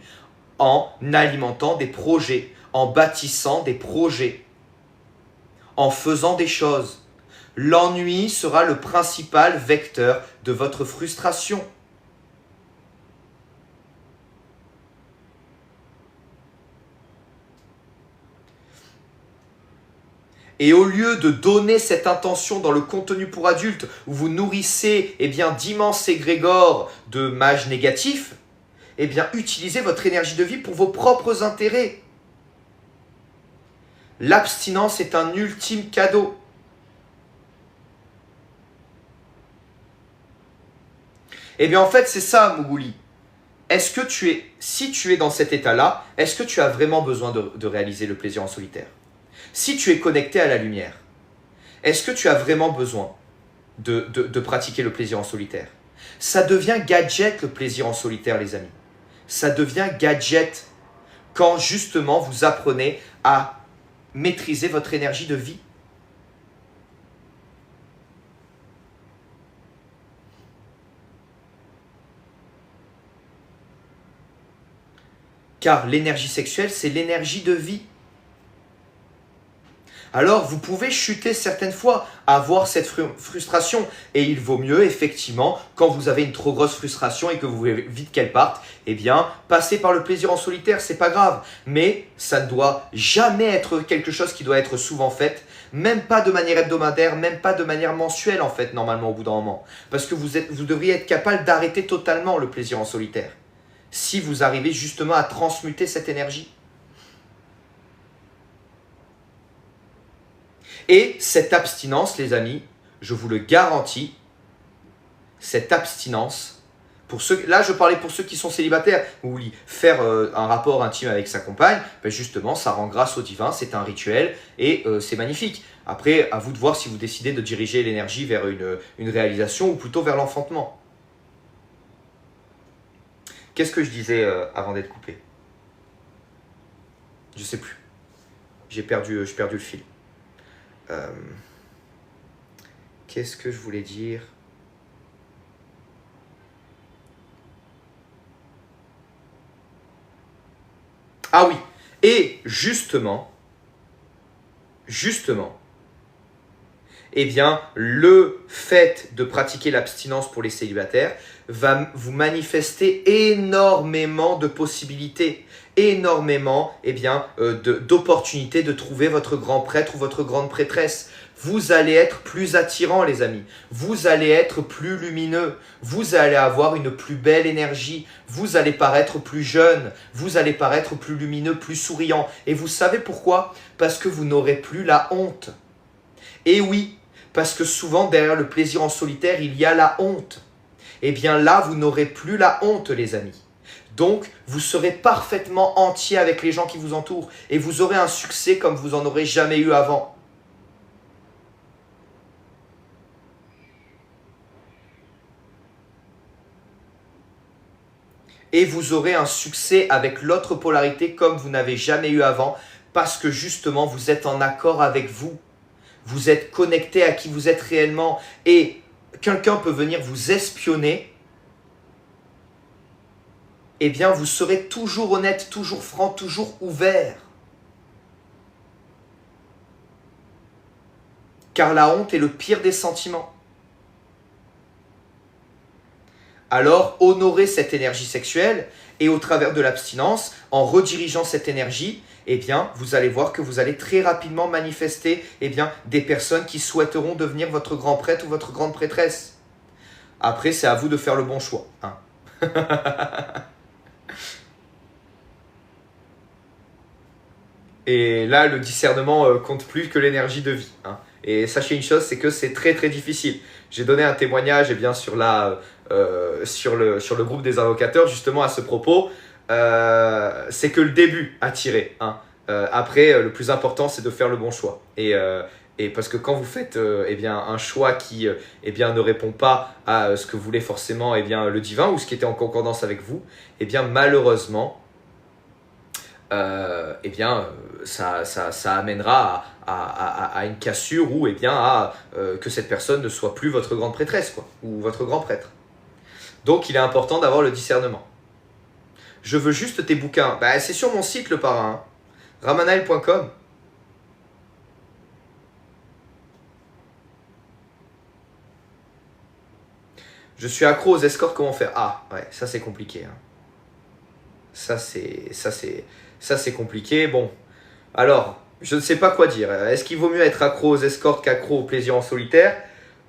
en alimentant des projets, en bâtissant des projets, en faisant des choses. L'ennui sera le principal vecteur de votre frustration. Et au lieu de donner cette intention dans le contenu pour adultes, où vous nourrissez d'immenses égrégores de mages négatifs, utilisez votre énergie de vie pour vos propres intérêts. L'abstinence est un ultime cadeau. En fait, c'est ça, Mougouli. Est-ce que si tu es dans cet état-là, est-ce que tu as vraiment besoin de réaliser le plaisir en solitaire? Si tu es connecté à la lumière, est-ce que tu as vraiment besoin de pratiquer le plaisir en solitaire? Ça devient gadget le plaisir en solitaire, les amis. Ça devient gadget quand justement vous apprenez à maîtriser votre énergie de vie. Car l'énergie sexuelle, c'est l'énergie de vie. Alors, vous pouvez chuter certaines fois, avoir cette frustration. Et il vaut mieux, effectivement, quand vous avez une trop grosse frustration et que vous voulez vite qu'elle parte, passer par le plaisir en solitaire, c'est pas grave. Mais ça ne doit jamais être quelque chose qui doit être souvent fait, même pas de manière hebdomadaire, même pas de manière mensuelle, en fait, normalement, au bout d'un moment. Parce que vous devriez être capable d'arrêter totalement le plaisir en solitaire. Si vous arrivez justement à transmuter cette énergie. Et cette abstinence, les amis, je vous le garantis, cette abstinence, là je parlais pour ceux qui sont célibataires, ou faire un rapport intime avec sa compagne, justement ça rend grâce au divin, c'est un rituel et c'est magnifique. Après, à vous de voir si vous décidez de diriger l'énergie vers une réalisation ou plutôt vers l'enfantement. Qu'est-ce que je disais avant d'être coupé? Je sais plus. J'ai perdu le fil. Qu'est-ce que je voulais dire? Ah oui, et justement, eh bien, le fait de pratiquer l'abstinence pour les célibataires va vous manifester énormément de possibilités, énormément d'opportunités de trouver votre grand prêtre ou votre grande prêtresse. Vous allez être plus attirant, les amis. Vous allez être plus lumineux. Vous allez avoir une plus belle énergie. Vous allez paraître plus jeune. Vous allez paraître plus lumineux, plus souriant. Et vous savez pourquoi? Parce que vous n'aurez plus la honte. Et oui, parce que souvent, derrière le plaisir en solitaire, il y a la honte. Eh bien là, vous n'aurez plus la honte, les amis. Donc, vous serez parfaitement entier avec les gens qui vous entourent. Et vous aurez un succès comme vous en aurez jamais eu avant. Et vous aurez un succès avec l'autre polarité comme vous n'avez jamais eu avant, parce que justement, vous êtes en accord avec vous. Vous êtes connecté à qui vous êtes réellement. Et quelqu'un peut venir vous espionner. Eh bien, vous serez toujours honnête, toujours franc, toujours ouvert. Car la honte est le pire des sentiments. Alors, honorez cette énergie sexuelle et au travers de l'abstinence, en redirigeant cette énergie, eh bien, vous allez voir que vous allez très rapidement manifester des personnes qui souhaiteront devenir votre grand prêtre ou votre grande prêtresse. Après, c'est à vous de faire le bon choix. Hein. Et là, le discernement compte plus que l'énergie de vie. Hein. Et sachez une chose, c'est que c'est très très difficile. J'ai donné un témoignage sur le groupe des invocateurs justement à ce propos. C'est que le début à tirer. Hein. Après, le plus important, c'est de faire le bon choix. Et parce que quand vous faites un choix qui ne répond pas à ce que voulait forcément le divin ou ce qui était en concordance avec vous, malheureusement, ça amènera à une cassure ou que cette personne ne soit plus votre grande prêtresse ou votre grand prêtre. Donc il est important d'avoir le discernement. Je veux juste tes bouquins. C'est sur mon site le parrain, hein. ramanael.com. Je suis accro aux escortes, comment faire? Ah ouais, ça c'est compliqué. Hein. Ça c'est compliqué. Bon, alors, je ne sais pas quoi dire. Est-ce qu'il vaut mieux être accro aux escortes qu'accro au plaisir en solitaire?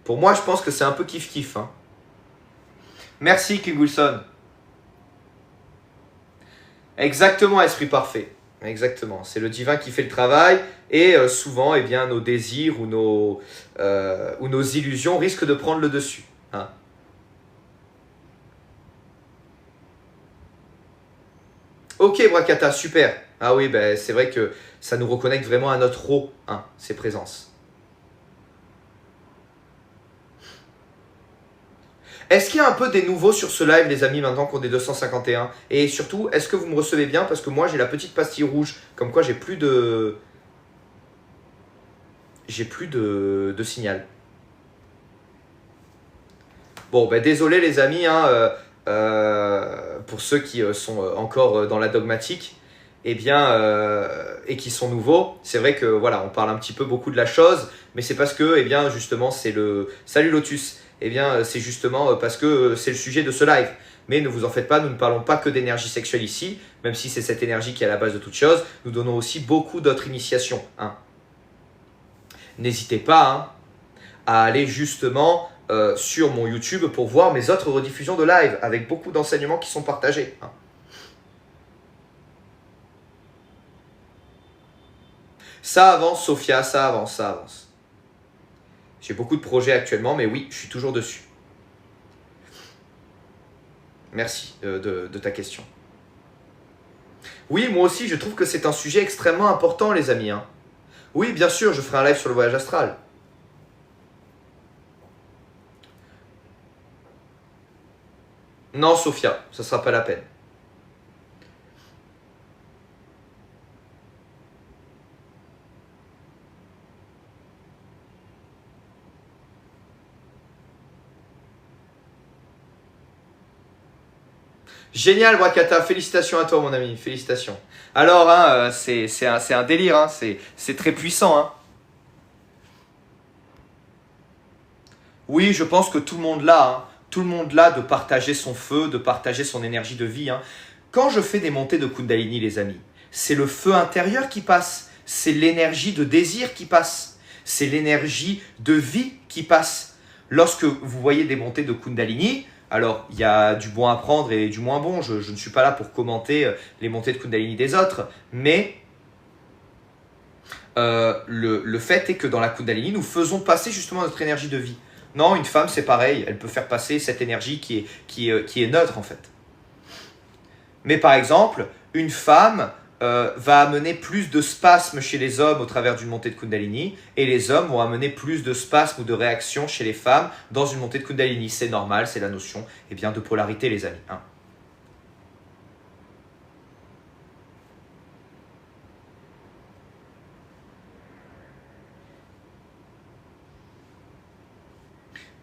Pour moi, je pense que c'est un peu kiff-kiff. Hein. Merci, King Wilson. Exactement, esprit parfait. Exactement. C'est le divin qui fait le travail. Et souvent, nos désirs ou nos illusions risquent de prendre le dessus. Hein. Ok, Brakata, super. Ah oui, c'est vrai que ça nous reconnecte vraiment à notre eau, hein, ces présences. Est-ce qu'il y a un peu des nouveaux sur ce live, les amis, maintenant qu'on est 251? Et surtout, est-ce que vous me recevez bien? Parce que moi, j'ai la petite pastille rouge, comme quoi j'ai plus de signal. Bon, désolé les amis, hein, pour ceux qui sont encore dans la dogmatique. Et qui sont nouveaux, c'est vrai que voilà, on parle un petit peu beaucoup de la chose, mais c'est parce que justement c'est le salut Lotus. C'est justement parce que c'est le sujet de ce live. Mais ne vous en faites pas, nous ne parlons pas que d'énergie sexuelle ici, même si c'est cette énergie qui est à la base de toute chose. Nous donnons aussi beaucoup d'autres initiations. Hein. N'hésitez pas à aller justement sur mon YouTube pour voir mes autres rediffusions de live avec beaucoup d'enseignements qui sont partagés. Hein. Ça avance, Sophia, ça avance, ça avance. J'ai beaucoup de projets actuellement, mais oui, je suis toujours dessus. Merci de ta question. Oui, moi aussi, je trouve que c'est un sujet extrêmement important, les amis. Hein. Oui, bien sûr, je ferai un live sur le voyage astral. Non, Sophia, ça ne sera pas la peine. Génial, Brakata, félicitations à toi, mon ami, félicitations. Alors, hein, c'est un délire, hein, c'est très puissant. Hein. Oui, je pense que tout le monde l'a, hein. Tout le monde l'a de partager son feu, de partager son énergie de vie, hein. Quand je fais des montées de Kundalini, les amis, c'est le feu intérieur qui passe, c'est l'énergie de désir qui passe, c'est l'énergie de vie qui passe. Lorsque vous voyez des montées de Kundalini, alors il y a du bon à prendre et du moins bon, je ne suis pas là pour commenter les montées de Kundalini des autres, mais le fait est que dans la Kundalini, nous faisons passer justement notre énergie de vie. Non, une femme, c'est pareil, elle peut faire passer cette énergie qui est neutre en fait. Mais par exemple, une femme va amener plus de spasmes chez les hommes au travers d'une montée de Kundalini, et les hommes vont amener plus de spasmes ou de réactions chez les femmes dans une montée de Kundalini. C'est normal, c'est la notion de polarité, les amis, hein.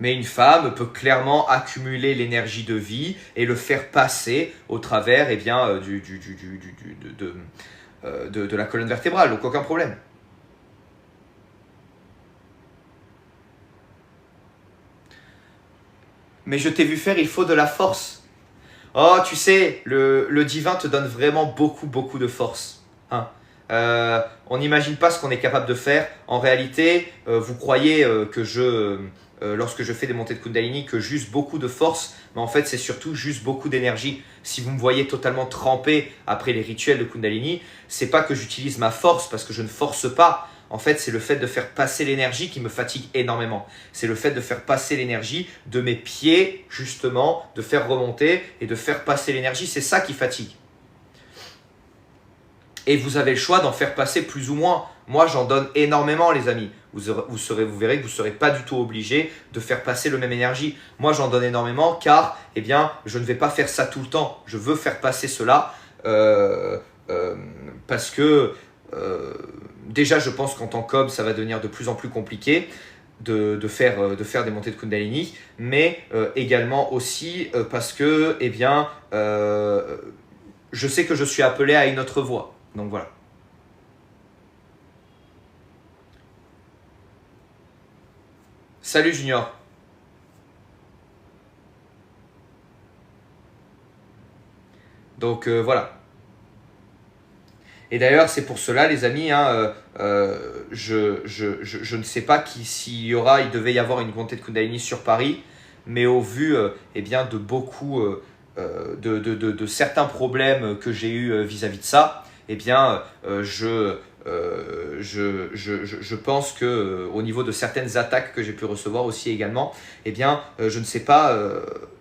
Mais une femme peut clairement accumuler l'énergie de vie et le faire passer au travers de la colonne vertébrale, donc aucun problème. Mais je t'ai vu faire, il faut de la force. Oh, tu sais, le divin te donne vraiment beaucoup de force, hein. On n'imagine pas ce qu'on est capable de faire. En réalité, vous croyez lorsque je fais des montées de Kundalini, que j'use beaucoup de force, mais en fait, c'est surtout juste beaucoup d'énergie. Si vous me voyez totalement trempé après les rituels de Kundalini, c'est pas que j'utilise ma force parce que je ne force pas. En fait, c'est le fait de faire passer l'énergie qui me fatigue énormément. C'est le fait de faire passer l'énergie de mes pieds, justement, de faire remonter et de faire passer l'énergie. C'est ça qui fatigue. Et vous avez le choix d'en faire passer plus ou moins. Moi, j'en donne énormément, les amis. Vous verrez que vous ne serez pas du tout obligé de faire passer le même énergie. Moi, j'en donne énormément car je ne vais pas faire ça tout le temps. Je veux faire passer cela parce que déjà, je pense qu'en tant qu'homme, ça va devenir de plus en plus compliqué de faire des montées de Kundalini, mais également aussi parce que je sais que je suis appelé à une autre voie. Donc voilà. Salut Junior. Donc voilà. Et d'ailleurs, c'est pour cela, les amis, hein, je ne sais pas il devait y avoir une montée de Kundalini sur Paris, mais au vu de beaucoup de certains problèmes que j'ai eu vis-à-vis de ça, je pense que au niveau de certaines attaques que j'ai pu recevoir aussi également, je ne sais pas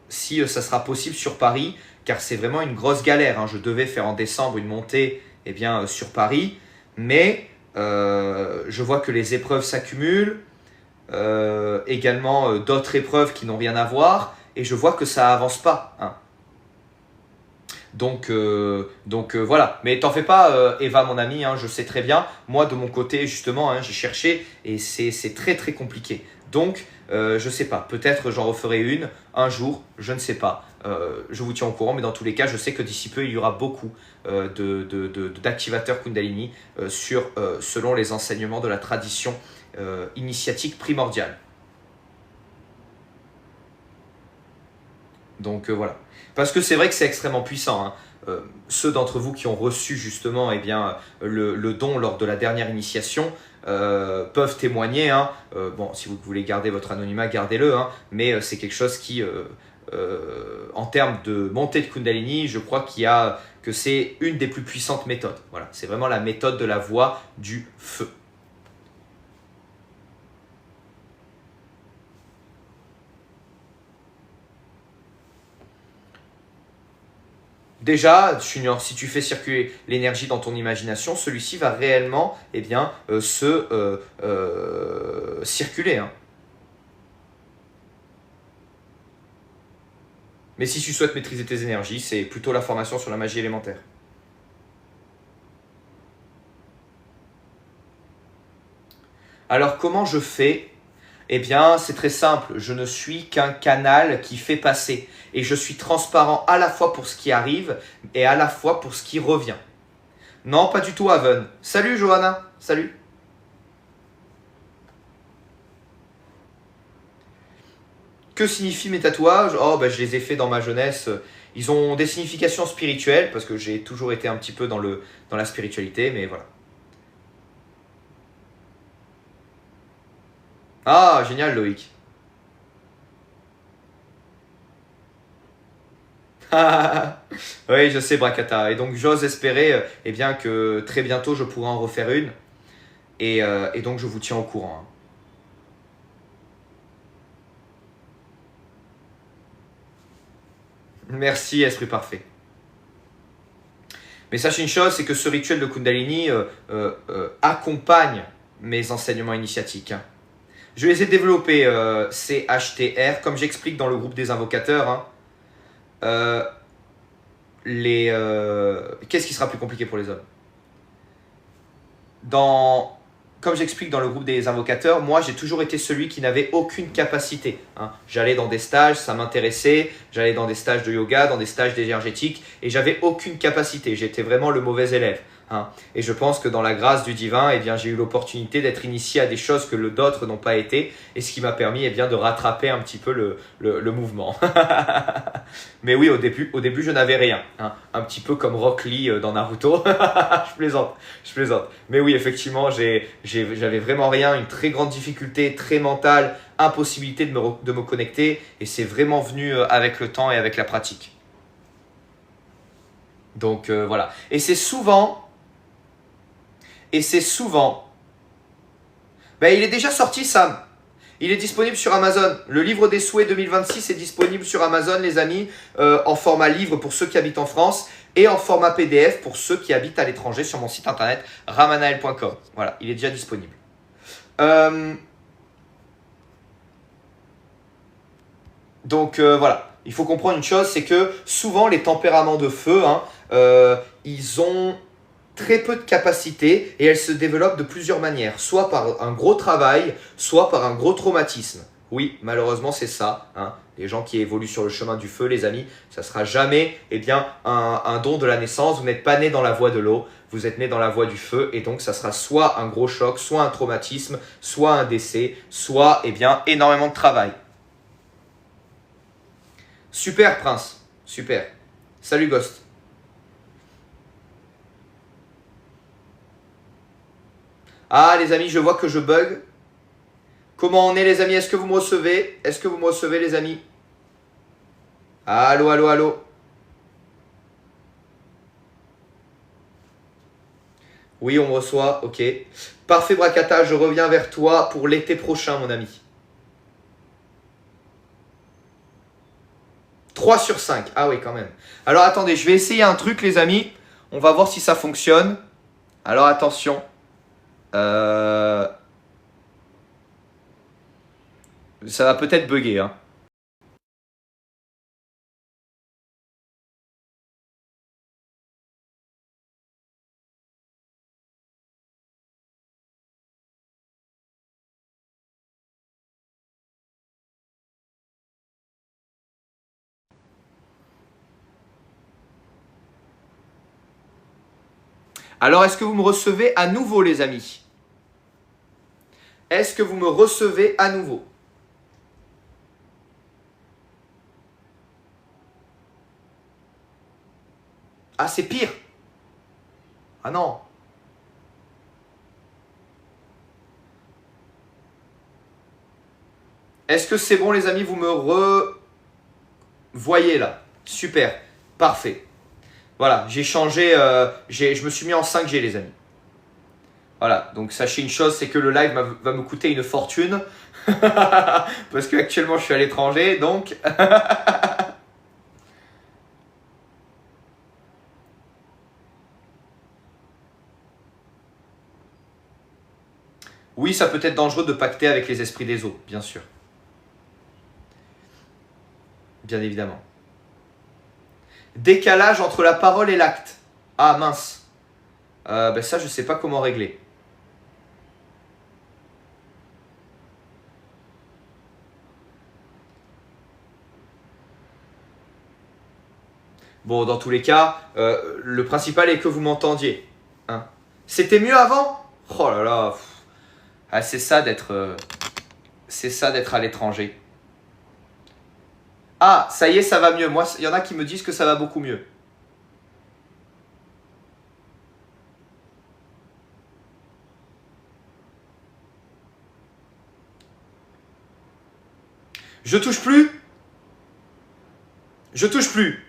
si ça sera possible sur Paris, car c'est vraiment une grosse galère, hein. Je devais faire en décembre une montée sur Paris, mais je vois que les épreuves s'accumulent, également d'autres épreuves qui n'ont rien à voir, et je vois que ça avance pas, hein. Donc voilà, mais t'en fais pas Eva mon ami, hein, je sais très bien, moi de mon côté justement, hein, j'ai cherché et c'est très compliqué. Donc je sais pas, peut-être j'en referai une un jour, je ne sais pas, je vous tiens au courant, mais dans tous les cas je sais que d'ici peu il y aura beaucoup d'activateurs Kundalini selon les enseignements de la tradition initiatique primordiale. Donc voilà. Parce que c'est vrai que c'est extrêmement puissant, hein. Ceux d'entre vous qui ont reçu justement le don lors de la dernière initiation peuvent témoigner, hein. Bon, si vous voulez garder votre anonymat, gardez-le, hein, mais c'est quelque chose qui, en termes de montée de Kundalini, je crois que c'est une des plus puissantes méthodes. Voilà, c'est vraiment la méthode de la voie du feu. Déjà, Junior, si tu fais circuler l'énergie dans ton imagination, celui-ci va réellement circuler, hein. Mais si tu souhaites maîtriser tes énergies, c'est plutôt la formation sur la magie élémentaire. Alors, comment je fais ? C'est très simple, je ne suis qu'un canal qui fait passer et je suis transparent à la fois pour ce qui arrive et à la fois pour ce qui revient. Non, pas du tout, Haven. Salut, Johanna. Salut. Que signifient mes tatouages? Oh, bah, je les ai faits dans ma jeunesse. Ils ont des significations spirituelles, parce que j'ai toujours été un petit peu dans la spiritualité, mais voilà. Ah, génial, Loïc. Oui, je sais, Bracata. Et donc, j'ose espérer eh bien, que très bientôt, je pourrai en refaire une. Et donc, je vous tiens au courant, hein. Merci, Esprit Parfait. Mais sachez une chose, c'est que ce rituel de Kundalini accompagne mes enseignements initiatiques, hein. Je les ai développés CHTR, comme j'explique dans le groupe des invocateurs, hein. Qu'est-ce qui sera plus compliqué pour les hommes? Comme j'explique dans le groupe des invocateurs, moi j'ai toujours été celui qui n'avait aucune capacité, hein. J'allais dans des stages, ça m'intéressait, j'allais dans des stages de yoga, dans des stages d'énergétique, et j'avais aucune capacité, j'étais vraiment le mauvais élève, hein. Et je pense que dans la grâce du divin, eh bien, j'ai eu l'opportunité d'être initié à des choses que d'autres n'ont pas été, et ce qui m'a permis eh bien, de rattraper un petit peu le mouvement. Mais oui, au début je n'avais rien, hein. Un petit peu comme Rock Lee dans Naruto. Je plaisante. Mais oui, effectivement, j'avais vraiment rien, une très grande difficulté, très mentale, impossibilité de me connecter, et c'est vraiment venu avec le temps et avec la pratique. Donc voilà. Et c'est souvent, ben, il est déjà sorti, Sam. Il est disponible sur Amazon. Le livre des souhaits 2026 est disponible sur Amazon, les amis, en format livre pour ceux qui habitent en France et en format PDF pour ceux qui habitent à l'étranger sur mon site internet ramanael.com. Voilà, il est déjà disponible. Donc voilà, il faut comprendre une chose, c'est que souvent les tempéraments de feu, hein, ils ont très peu de capacité et elles se développent de plusieurs manières, soit par un gros travail, soit par un gros traumatisme. Oui, malheureusement c'est ça, hein. Les gens qui évoluent sur le chemin du feu, les amis, ça ne sera jamais eh bien, un don de la naissance. Vous n'êtes pas né dans la voie de l'eau, vous êtes né dans la voie du feu, et donc ça sera soit un gros choc, soit un traumatisme, soit un décès, soit eh bien, énormément de travail. Super Prince, super. Salut Ghost. Ah les amis, je vois que je bug. Comment on est les amis? Est-ce que vous me recevez? Est-ce que vous me recevez les amis? Allô, allô, allô. Oui, on me reçoit, ok. Parfait Bracata, je reviens vers toi pour l'été prochain mon ami. 3 sur 5, ah oui quand même. Alors attendez, je vais essayer un truc les amis. On va voir si ça fonctionne. Alors attention. Ça va peut-être bugger, hein. Alors, est-ce que vous me recevez à nouveau, les amis? Est-ce que vous me recevez à nouveau? Ah, c'est pire. Ah non. Est-ce que c'est bon, les amis? Vous me revoyez là? Super. Parfait. Voilà, j'ai changé, je me suis mis en 5G, les amis. Voilà, donc sachez une chose, c'est que le live va me coûter une fortune. Parce qu'actuellement, je suis à l'étranger, donc... Oui, ça peut être dangereux de pacter avec les esprits des eaux, bien sûr. Bien évidemment. Décalage entre la parole et l'acte. Ah mince. Ben ça, je ne sais pas comment régler. Bon, dans tous les cas, le principal est que vous m'entendiez, hein. C'était mieux avant? Oh là là. Ah, c'est ça d'être à l'étranger. Ah, ça y est, ça va mieux. Moi, il y en a qui me disent que ça va beaucoup mieux. Je touche plus. Je touche plus.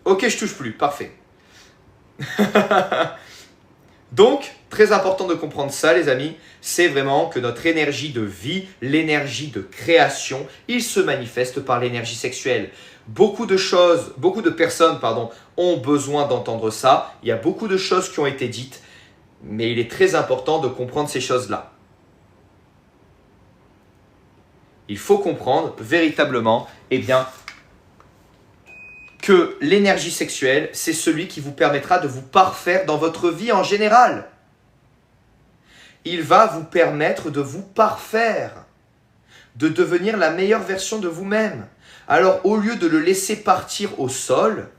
Ok, je touche plus. Parfait. Donc, très important de comprendre ça, les amis, c'est vraiment que notre énergie de vie, l'énergie de création, il se manifeste par l'énergie sexuelle. Beaucoup de personnes, ont besoin d'entendre ça. Il y a beaucoup de choses qui ont été dites, mais il est très important de comprendre ces choses-là. Il faut comprendre véritablement, que l'énergie sexuelle, c'est celui qui vous permettra de vous parfaire dans votre vie en général. Il va vous permettre de vous parfaire, de devenir la meilleure version de vous-même. Alors, au lieu de le laisser partir au sol,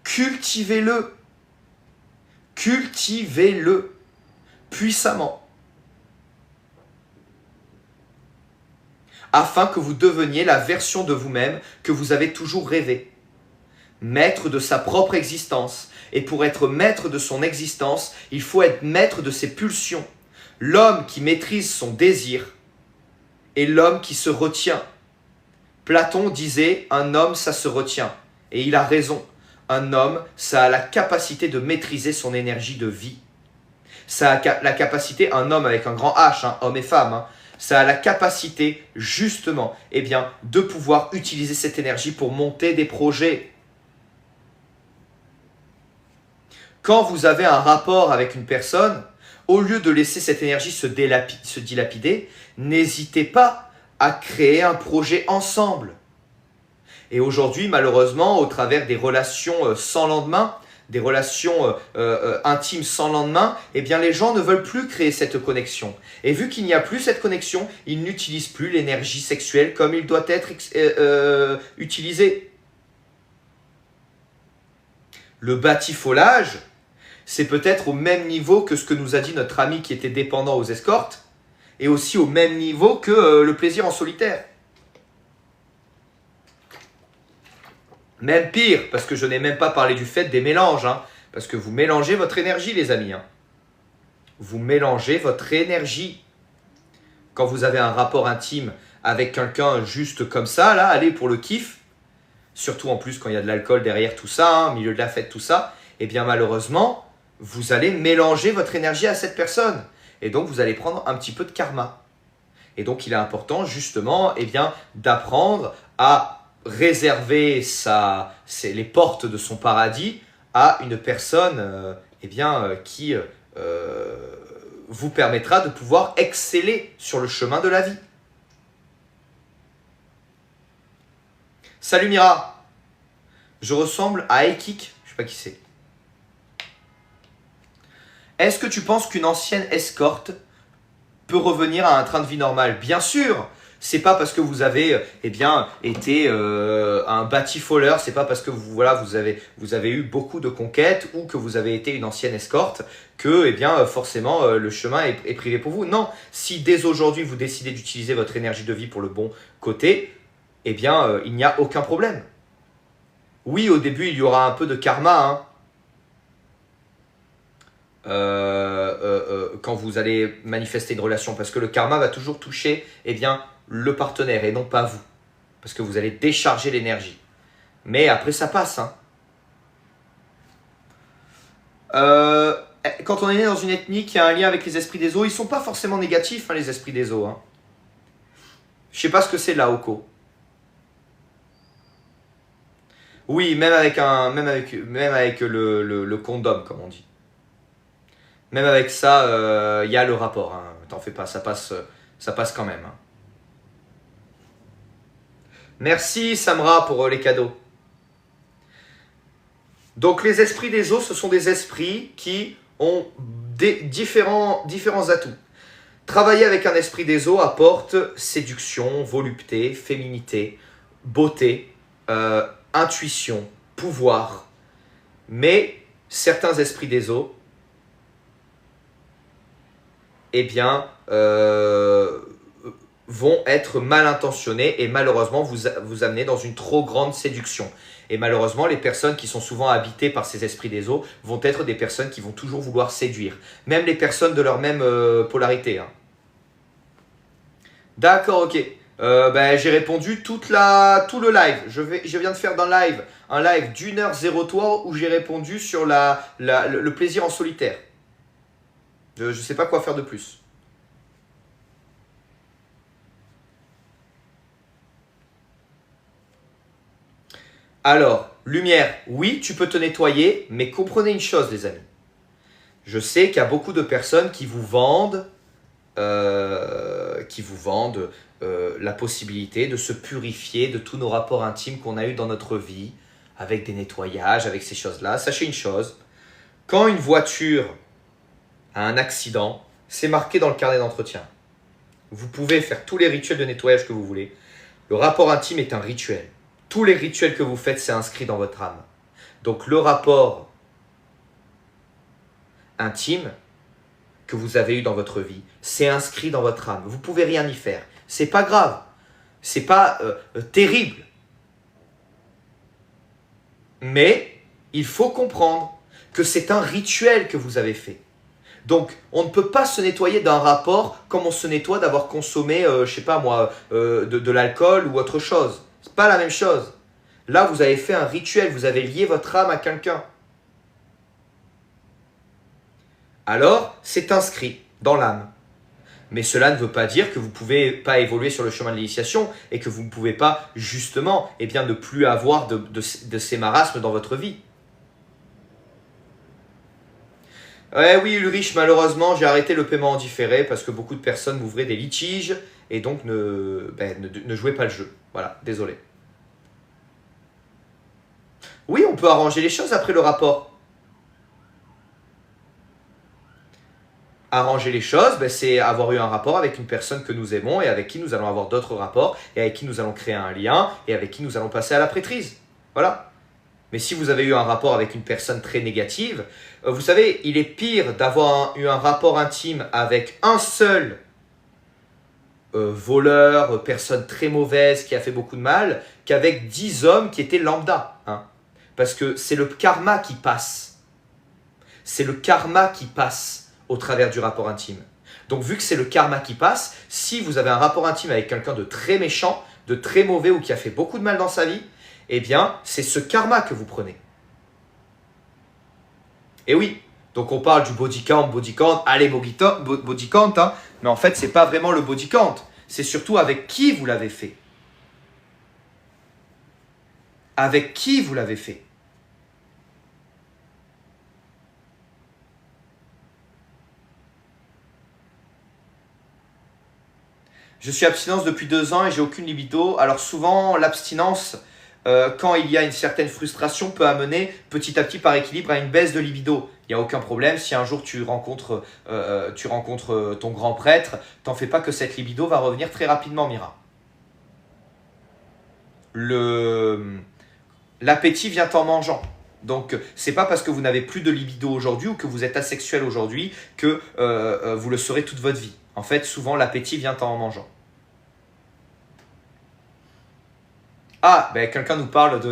cultivez-le. Cultivez-le puissamment. Afin que vous deveniez la version de vous-même que vous avez toujours rêvé. Maître de sa propre existence. Et pour être maître de son existence, il faut être maître de ses pulsions. L'homme qui maîtrise son désir est l'homme qui se retient. Platon disait « un homme, ça se retient ». Et il a raison. Un homme, ça a la capacité de maîtriser son énergie de vie. Ça a la capacité, un homme avec un grand H, homme et femme, ça a la capacité justement de pouvoir utiliser cette énergie pour monter des projets. Quand vous avez un rapport avec une personne, au lieu de laisser cette énergie se dilapider, n'hésitez pas à créer un projet ensemble. Et aujourd'hui, malheureusement, au travers des relations sans lendemain, des relations intimes sans lendemain, les gens ne veulent plus créer cette connexion. Et vu qu'il n'y a plus cette connexion, ils n'utilisent plus l'énergie sexuelle comme il doit être utilisée. Le batifolage, c'est peut-être au même niveau que ce que nous a dit notre ami qui était dépendant aux escortes, et aussi au même niveau que le plaisir en solitaire. Même pire, parce que je n'ai même pas parlé du fait des mélanges, parce que vous mélangez votre énergie, les amis. Vous mélangez votre énergie. Quand vous avez un rapport intime avec quelqu'un juste comme ça, là, allez pour le kiff, surtout en plus quand il y a de l'alcool derrière tout ça, au milieu de la fête, tout ça, malheureusement, vous allez mélanger votre énergie à cette personne. Et donc, vous allez prendre un petit peu de karma. Et donc, il est important, justement, d'apprendre à réserver les portes de son paradis à une personne qui vous permettra de pouvoir exceller sur le chemin de la vie. Salut Mira, je ressemble à Aikik, je sais pas qui c'est. Est-ce que tu penses qu'une ancienne escorte peut revenir à un train de vie normal? Bien sûr. C'est pas parce que vous avez été un batifoleur, c'est pas parce que vous avez eu beaucoup de conquêtes ou que vous avez été une ancienne escorte que forcément le chemin est privé pour vous. Non, si dès aujourd'hui vous décidez d'utiliser votre énergie de vie pour le bon côté, il n'y a aucun problème. Oui, au début il y aura un peu de karma, quand vous allez manifester une relation, parce que le karma va toujours toucher le partenaire et non pas vous, parce que vous allez décharger l'énergie, mais après ça passe. Quand on est né dans une ethnie qui a un lien avec les esprits des eaux, ils sont pas forcément négatifs, les esprits des eaux. Je sais pas ce que c'est Laoko. Oui, même avec le condom, comme on dit. Même avec ça, y a le rapport. T'en fais pas, ça passe quand même. Merci Samra pour les cadeaux. Donc les esprits des eaux, ce sont des esprits qui ont différents atouts. Travailler avec un esprit des eaux apporte séduction, volupté, féminité, beauté, intuition, pouvoir. Mais certains esprits des eaux eh bien, vont être mal intentionnés et malheureusement vous amener dans une trop grande séduction. Et malheureusement, les personnes qui sont souvent habitées par ces esprits des eaux vont être des personnes qui vont toujours vouloir séduire. Même les personnes de leur même polarité. Hein. D'accord, ok. J'ai répondu tout le live. Je viens de faire un live d'1h03 où j'ai répondu sur le plaisir en solitaire. Je ne sais pas quoi faire de plus. Alors, lumière, oui, tu peux te nettoyer, mais comprenez une chose, les amis. Je sais qu'il y a beaucoup de personnes qui vous vendent, la possibilité de se purifier de tous nos rapports intimes qu'on a eus dans notre vie, avec des nettoyages, avec ces choses-là. Sachez une chose, quand une voiture a un accident, c'est marqué dans le carnet d'entretien. Vous pouvez faire tous les rituels de nettoyage que vous voulez. Le rapport intime est un rituel. Tous les rituels que vous faites, c'est inscrit dans votre âme. Donc le rapport intime que vous avez eu dans votre vie, c'est inscrit dans votre âme. Vous ne pouvez rien y faire. C'est pas grave. C'est pas terrible. Mais il faut comprendre que c'est un rituel que vous avez fait. Donc, on ne peut pas se nettoyer d'un rapport comme on se nettoie d'avoir consommé, je sais pas moi, de l'alcool ou autre chose. C'est pas la même chose. Là, vous avez fait un rituel, vous avez lié votre âme à quelqu'un. Alors, c'est inscrit dans l'âme. Mais cela ne veut pas dire que vous ne pouvez pas évoluer sur le chemin de l'initiation et que vous ne pouvez pas, justement, ne plus avoir de ces marasmes dans votre vie. Oui, Ulrich, malheureusement, j'ai arrêté le paiement en différé parce que beaucoup de personnes m'ouvraient des litiges et donc ne jouaient pas le jeu. Voilà, désolé. Oui, on peut arranger les choses après le rapport. Arranger les choses, c'est avoir eu un rapport avec une personne que nous aimons et avec qui nous allons avoir d'autres rapports et avec qui nous allons créer un lien et avec qui nous allons passer à la prêtrise. Voilà. Mais si vous avez eu un rapport avec une personne très négative, vous savez, il est pire d'avoir eu un rapport intime avec un seul voleur, personne très mauvaise qui a fait beaucoup de mal, qu'avec 10 hommes qui étaient lambda. Hein. Parce que c'est le karma qui passe. C'est le karma qui passe au travers du rapport intime. Donc vu que c'est le karma qui passe, si vous avez un rapport intime avec quelqu'un de très méchant, de très mauvais ou qui a fait beaucoup de mal dans sa vie, eh bien, c'est ce karma que vous prenez. Et oui, donc on parle du body count, allez body count, hein, mais en fait, ce n'est pas vraiment le body count, c'est surtout avec qui vous l'avez fait. Avec qui vous l'avez fait. Je suis abstinence depuis 2 ans et j'ai aucune libido. Alors souvent, l'abstinence, quand il y a une certaine frustration, peut amener petit à petit par équilibre à une baisse de libido. Il n'y a aucun problème. Si un jour tu rencontres ton grand prêtre, t'en fais pas que cette libido va revenir très rapidement, Mira. L'appétit vient en mangeant. Donc, c'est pas parce que vous n'avez plus de libido aujourd'hui ou que vous êtes asexuel aujourd'hui que vous le serez toute votre vie. En fait, souvent, l'appétit vient en mangeant. Ah, quelqu'un nous parle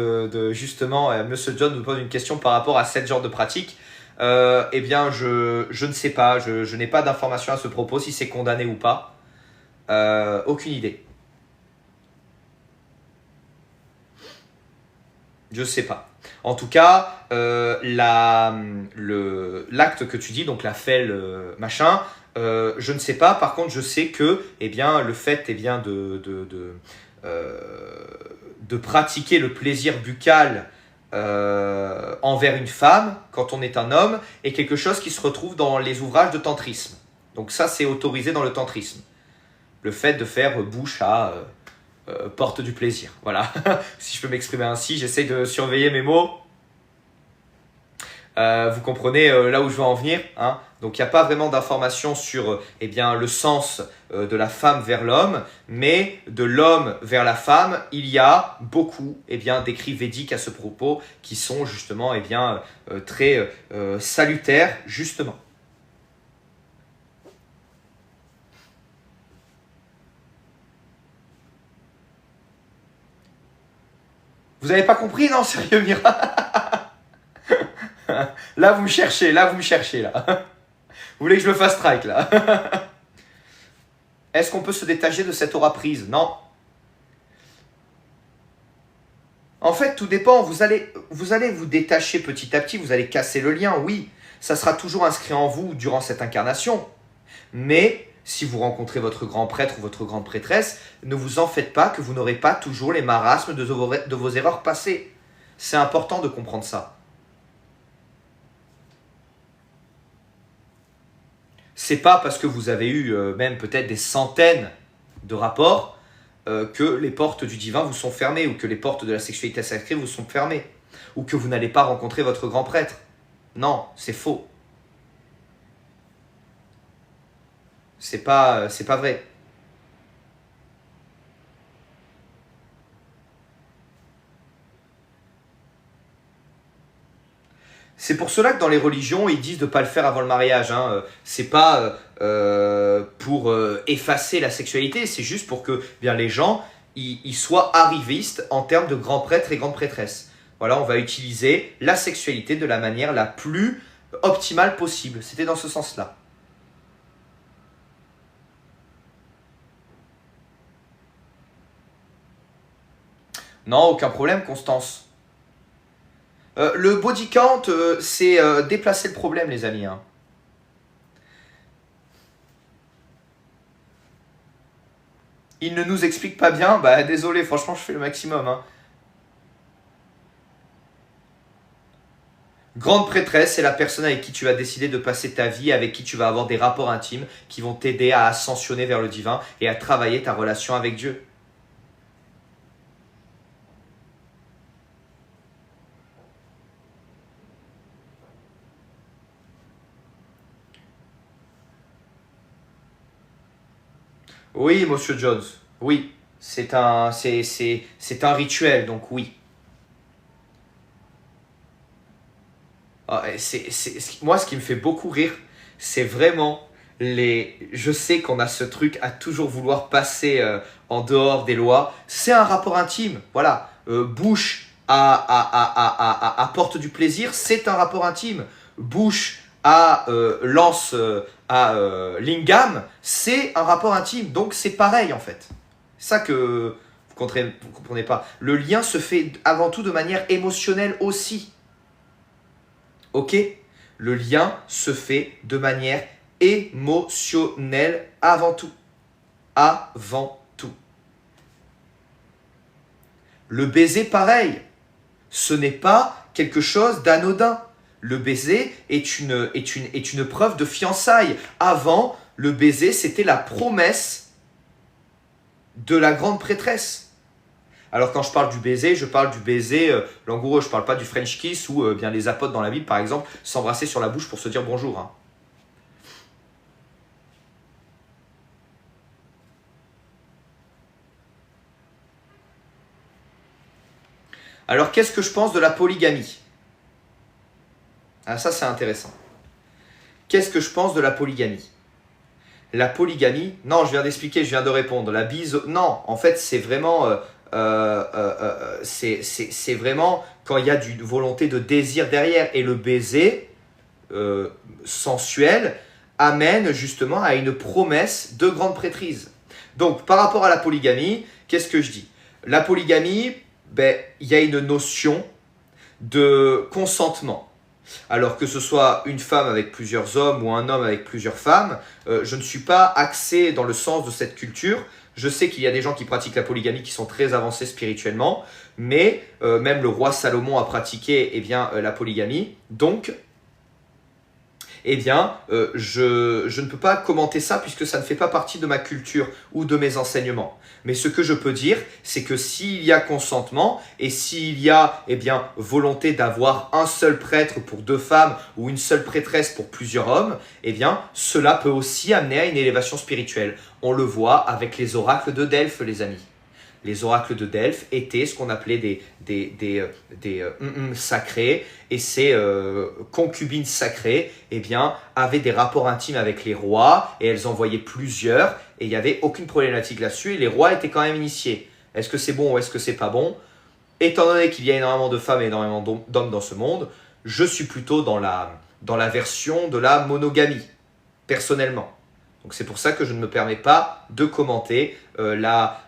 justement, Monsieur John nous pose une question par rapport à 7 genres de pratiques. Eh bien, je ne sais pas, je n'ai pas d'informations à ce propos, si c'est condamné ou pas. Aucune idée. Je ne sais pas. En tout cas, l'acte que tu dis, donc la fêle, machin, je ne sais pas. Par contre, je sais que le fait de pratiquer le plaisir buccal envers une femme, quand on est un homme, est quelque chose qui se retrouve dans les ouvrages de tantrisme. Donc ça, c'est autorisé dans le tantrisme. Le fait de faire bouche à porte du plaisir. Voilà, si je peux m'exprimer ainsi, j'essaie de surveiller mes mots. Vous comprenez là où je veux en venir, hein. Donc il n'y a pas vraiment d'informations sur le sens de la femme vers l'homme, mais de l'homme vers la femme, il y a beaucoup d'écrits védiques à ce propos qui sont justement très salutaires justement. n'avez pas compris? Non, sérieux, Mira. Là, vous me cherchez, là. Vous voulez que je me fasse strike, là? Est-ce qu'on peut se détacher de cette aura prise? Non. En fait, tout dépend. Vous allez vous détacher petit à petit, vous allez casser le lien, oui. Ça sera toujours inscrit en vous durant cette incarnation. Mais si vous rencontrez votre grand prêtre ou votre grande prêtresse, ne vous en faites pas que vous n'aurez pas toujours les marasmes de vos erreurs passées. C'est important de comprendre ça. C'est pas parce que vous avez eu même peut-être des centaines de rapports que les portes du divin vous sont fermées ou que les portes de la sexualité sacrée vous sont fermées ou que vous n'allez pas rencontrer votre grand prêtre. Non, c'est faux. C'est pas vrai. C'est pour cela que dans les religions, ils disent de ne pas le faire avant le mariage. Hein. C'est pas pour effacer la sexualité, c'est juste pour que bien, les gens ils soient arrivistes en termes de grands prêtres et grandes prêtresses. Voilà, on va utiliser la sexualité de la manière la plus optimale possible. C'était dans ce sens-là. Non, aucun problème, Constance. Le body count, c'est déplacer le problème, les amis. Hein. Il ne nous explique pas bien. Bah, désolé, franchement, je fais le maximum. Hein. Grande prêtresse, c'est la personne avec qui tu vas décider de passer ta vie, avec qui tu vas avoir des rapports intimes qui vont t'aider à ascensionner vers le divin et à travailler ta relation avec Dieu. Oui, Monsieur Jones, oui. C'est un rituel, donc oui. Ah, moi, ce qui me fait beaucoup rire, c'est vraiment je sais qu'on a ce truc à toujours vouloir passer en dehors des lois. C'est un rapport intime, voilà. Bouche à porte du plaisir, c'est un rapport intime. Bouche à lance à lingam, c'est un rapport intime. Donc c'est pareil en fait. C'est ça que vous comprenez pas. Le lien se fait avant tout de manière émotionnelle aussi. Ok? Le lien se fait de manière émotionnelle avant tout. Avant tout. Le baiser, pareil. Ce n'est pas quelque chose d'anodin. Le baiser est une preuve de fiançailles. Avant, le baiser, c'était la promesse de la grande prêtresse. Alors quand je parle du baiser, je parle du baiser langoureux. Je ne parle pas du French kiss où bien les apôtres dans la Bible, par exemple, s'embrassaient sur la bouche pour se dire bonjour. Hein. Alors qu'est-ce que je pense de la polygamie? Ah, ça c'est intéressant. Qu'est-ce que je pense de la polygamie? La polygamie, non, je viens d'expliquer, je viens de répondre. La bise, non, en fait c'est vraiment... c'est vraiment quand il y a une volonté de désir derrière et le baiser sensuel amène justement à une promesse de grande prêtrise. Donc par rapport à la polygamie, qu'est-ce que je dis? La polygamie, ben, il y a une notion de consentement. Alors que ce soit une femme avec plusieurs hommes ou un homme avec plusieurs femmes, je ne suis pas axé dans le sens de cette culture. Je sais qu'il y a des gens qui pratiquent la polygamie qui sont très avancés spirituellement, mais même le roi Salomon a pratiqué la polygamie. Donc, je ne peux pas commenter ça puisque ça ne fait pas partie de ma culture ou de mes enseignements. Mais ce que je peux dire, c'est que s'il y a consentement et s'il y a volonté d'avoir un seul prêtre pour 2 femmes ou une seule prêtresse pour plusieurs hommes, cela peut aussi amener à une élévation spirituelle. On le voit avec les oracles de Delphes, les amis. Les oracles de Delphes étaient ce qu'on appelait des sacrés, et ces concubines sacrées avaient des rapports intimes avec les rois, et elles envoyaient plusieurs, et il n'y avait aucune problématique là-dessus, et les rois étaient quand même initiés. Est-ce que c'est bon ou est-ce que c'est pas bon? étant donné qu'il y a énormément de femmes et énormément d'hommes dans ce monde, je suis plutôt dans la version de la monogamie, personnellement. Donc c'est pour ça que je ne me permets pas de commenter la